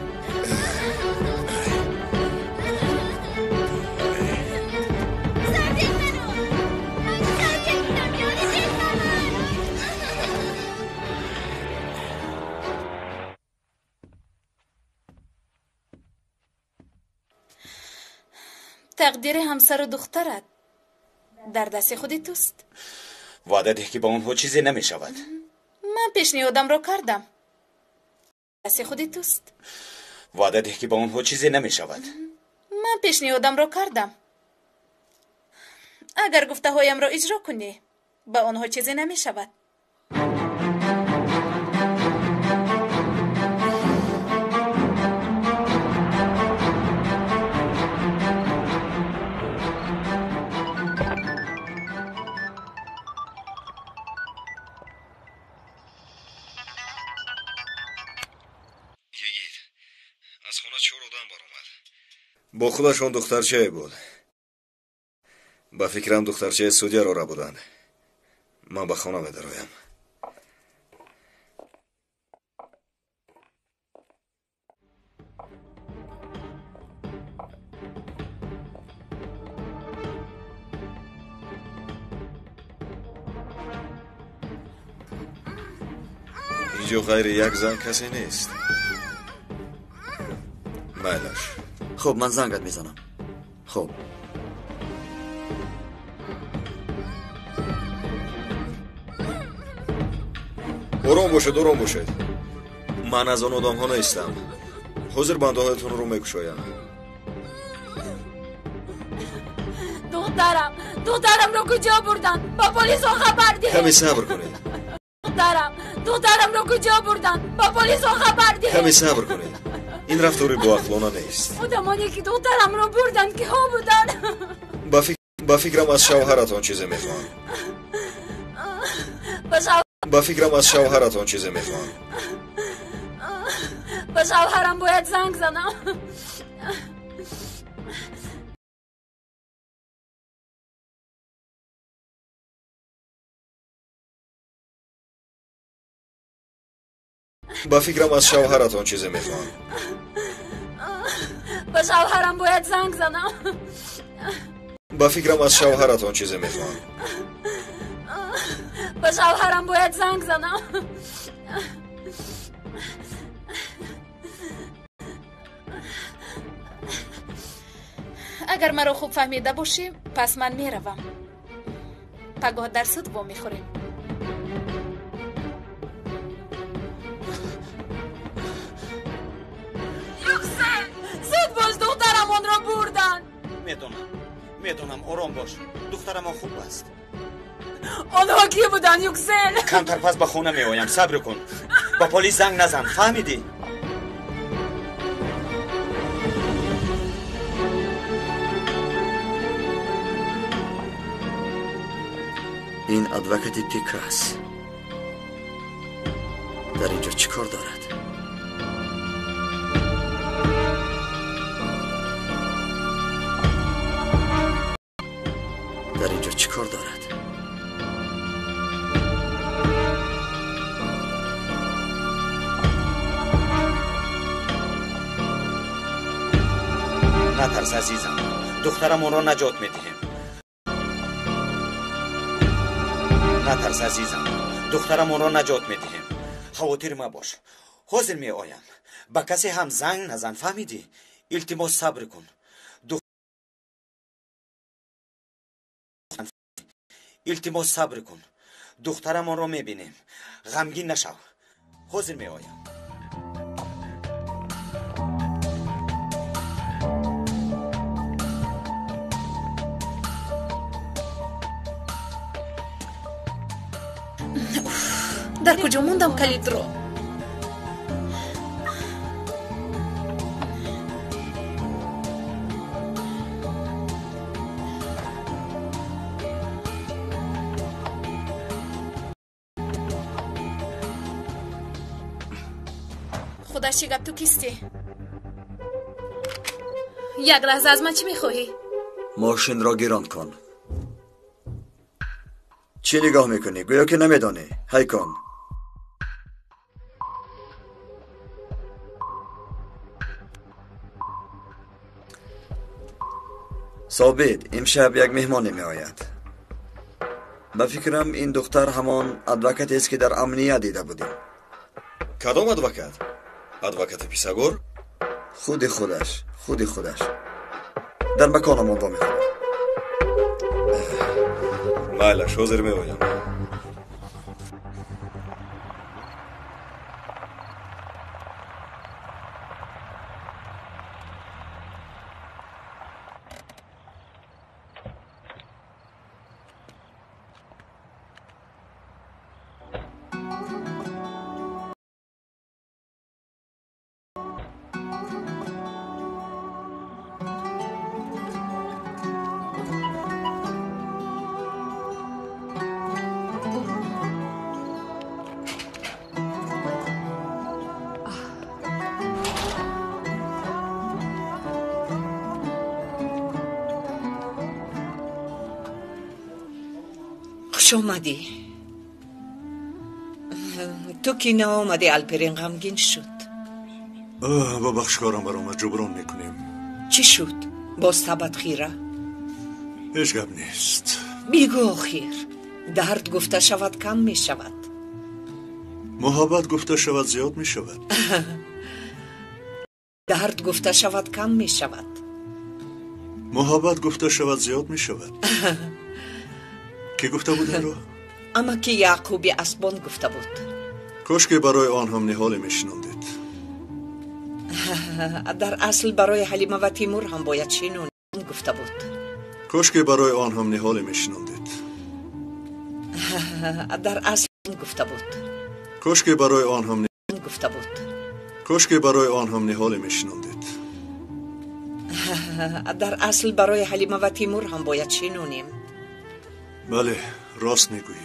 تقدیر همسر و دخترت در دست خودی توست. وعده ده که با اونها چیزی نمی شود. من پیشنهادم را کردم. دست خودی توست. وعده ده که با اونها چیزی نمی شود. من پیشنهادم را کردم. اگر گفته هایم را اجرا کنی با آنها چیزی نمی شود. از خونه 4 آدم برآمد. با خودشون دخترچه بود. با فکرم دخترچه سودیا را بودند. من به خانه می‌درایم. اینجا غیر یک زن کسی نیست. مالش. خب من زنگت میزنم. خب آرام باشید. من از آن آدم ها نیستم. حاضر بنده هایتون رو میکشایم. دخترم رو کجا بردن؟ با پلیس ها خبر ده. کمی صبر کنید. دخترم رو کجا بردن؟ با پلیس ها خبر ده. کمی صبر کنید. این رفتاری با اخلاقانه نیست. آدمانی که دخترم رو بردن که ها بودن؟ با فکرم از شوهرتان چیزی میخوان. با شوهرم باید زنگ زنم. با فکرم از شوهرتان چیزی میخوان. با شوهرم باید زنگ زنم. با فکرم از شوهرتان چیزی میخوان. با شوهرم باید زنگ زنم. اگر مرا خوب فهمیده باشی پس من میروم. پگاه در سود با میخوریم. زود باش، دخترم آن را بردن. میدونم آرام باش. دخترم خوب است. آنها کی بودن یکسل؟ کمتر پس به خونه میآیم. صبر کن. با پلیس زنگ نزن. فهمیدی؟ این ادوکت پیکاس در اینجا چیکار دارد؟ در اینجا چیکار دارد؟ نترس عزیزم. دخترم را نجات میدهیم. نترس عزیزم. دخترم را نجات میدهیم. خواطر ما باش. حاضر می آیم. با کسی هم زنگ نزن. فهمیدی؟ التماس صبر کن. التماس صبر کن. دخترم را میبینیم. غمگین نشو. حاضر می آیم. در کجا موندم کلید رو؟ خدا چی گپ تو کیستی؟ یک لحظه از من چی میخواهی؟ ماشین را گیران کن. چی نگاه میکنی؟ گویا که نمیدانی. هی کن. ثابت امشب یک مهمانی می آید. به فکرم این دختر همان ادوکت است که در امنیت دیده بودیم. کدام ادوکت؟ ادوکت پیساگور؟ خودش. در مکانمون با میخورم. مایلش حاضر میویم. خوش آمدی. تو که نه آمدی الپرین غمگین شد. ببخش کارم برام جبران میکنیم. چی شد؟ باز تبت خیره؟ هیچ گپ نیست. بیگو خیر. درد گفته شود کم می شود. محبت گفته شود زیاد می شود. درد گفته شود کم می شود. محبت گفته شود زیاد می شود. کی گفته بود این رو؟ اما که یعقوب اسبان گفته بود. کاش که برای آن هم نهالی میشنوندید. در اصل برای حلیمه و تیمور هم باید شنون گفته بود. کاش که برای آن هم نهالی میشنوندید. در اصل گفته بود. کاش که برای آن هم گفته بود. کاش که برای آن هم نهالی میشنوندید. در اصل برای حلیمه و تیمور هم باید شنونیم. بله راست میگویی.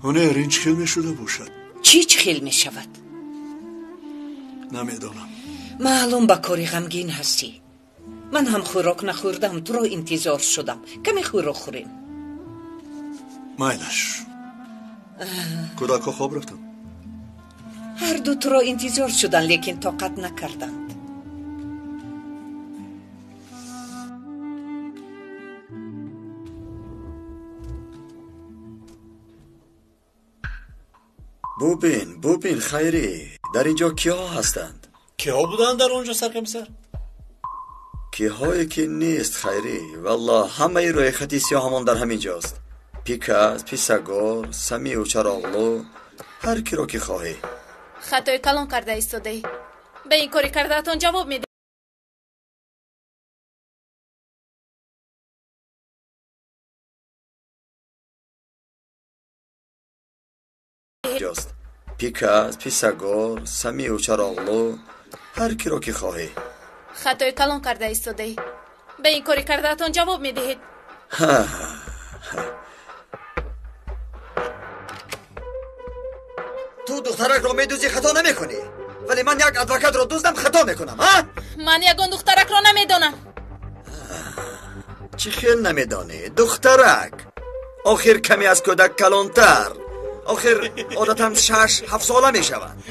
هنر این چخیل میشده باشد. چی چخیل میشود؟ نمیدانم. معلوم با کاری غمگین هستی. من هم خوراک نخوردم، تو را انتظار شدم. کمی خوراک خوریم. مایلش. کودکا خواب رفتن. هر دو تو را انتظار شدن لیکن طاقت نکردند. بوبین خیری، در اینجا کیا هستند؟ کیا بودن در اونجا سرکمیسر؟ کیهایی که نیست خیری. والله همه روی خطی سیاه همون در همین جاست. پیکاس، پیساگور، سمی و چراغلو، هر کی رو که خواهی. خطای کلان کرده ایستاده. به این کاری کردهتان جواب میده. جاست. پیکاس، پیساگور، سمی و چراغلو، هر کی رو که خواهی. خطای کلان کرده ایستاده. به این کاری کردهتان جواب میدهید. تو دخترک رو میدوزی خطا نمی کنی، ولی من یک ادوکت رو دوزدم خطا میکنم. ها؟ من یگان دخترک رو نمیدانم. چی خیل نمیدانی؟ دخترک آخر کمی از کودک کلانتر، آخر عادتاً 6-7 ساله می شود.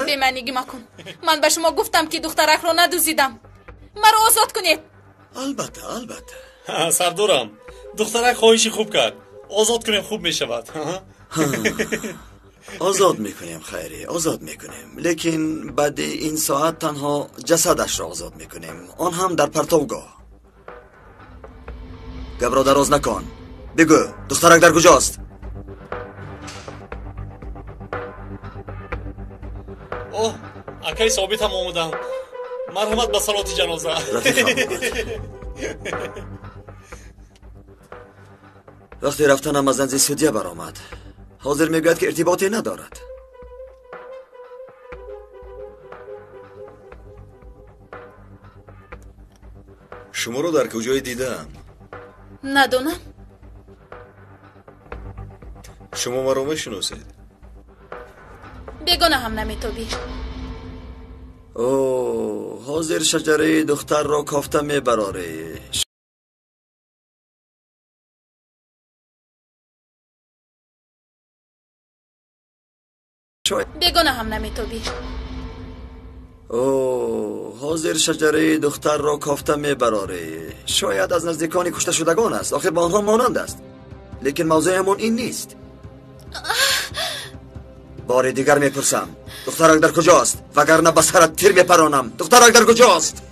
بیمنیگی مکن. من به شما گفتم که دخترک رو ندوزیدم. مرا آزاد کنید. البته سردارم، دخترک خواهشی خوب کرد. آزاد کنیم خوب می شود. آزاد میکنیم خیری، آزاد میکنیم، لیکن بعد این ساعت تنها جسدش را آزاد میکنیم، آن هم در پرتوگاه. گپ را دراز نکن. بگو دخترک در کجاست؟ اوه اکای ثابت هم آمدن. مرحمت به صلات جنازه. وقتی رفتنم از انزی سودیه برآمد. حاضر میگوید که ارتباطی ندارد. شما رو در کجای دیدم؟ ندانم. شما مرا میشناسید؟ بگونه هم نمیتوبی. اوه حاضر شجره دختر را کافته میبراره. بگونه هم نمیتوبی. اوه حاضر شجره دختر را کافته میبراره. شاید از نزدیکانی کشته شدگان است، آخر با آنها مانند است، لیکن موضوعمون این نیست. بار دیگر میپرسم دخترک در کجاست؟ وگرنه به سرت تیر میپرانم. دخترک در کجاست؟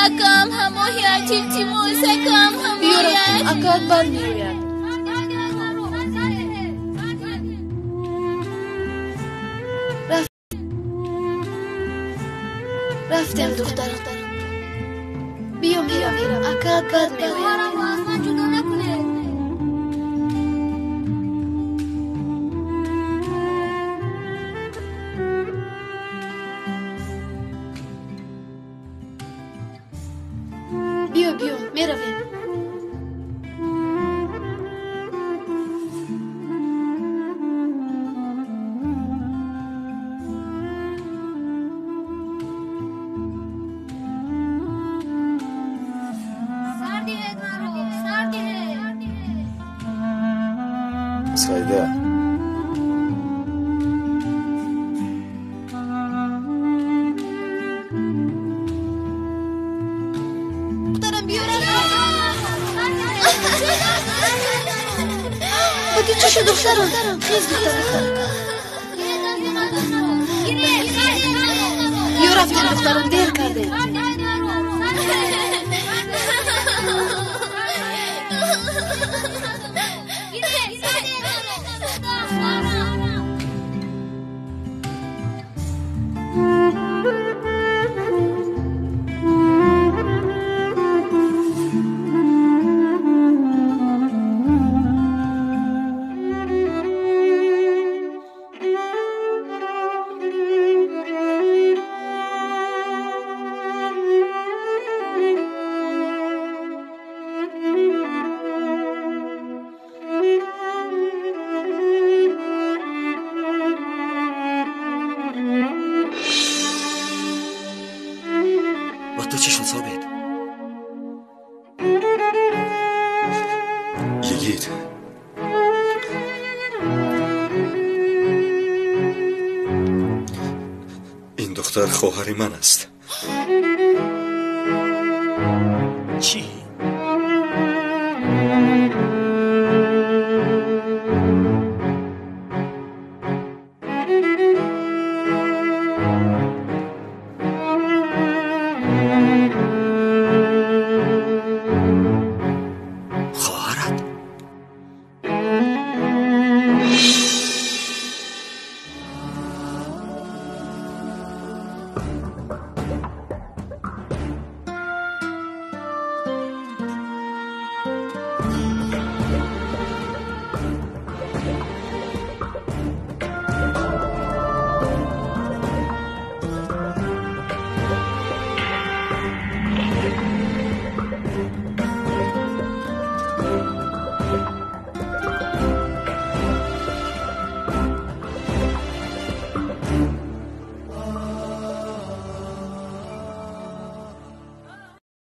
Akam hamoya çiftimiz akam hamoya. Akad barmıyor. Raftem دخترم. بیام akad barmıyor. بیا میرویم. سایده بودی چی شد دخترم؟ خیز دخترم. بیا رفتیم دخترم دیر کرده. تو چی شد ثابت؟ یگید این دختر خواهر من است. چی؟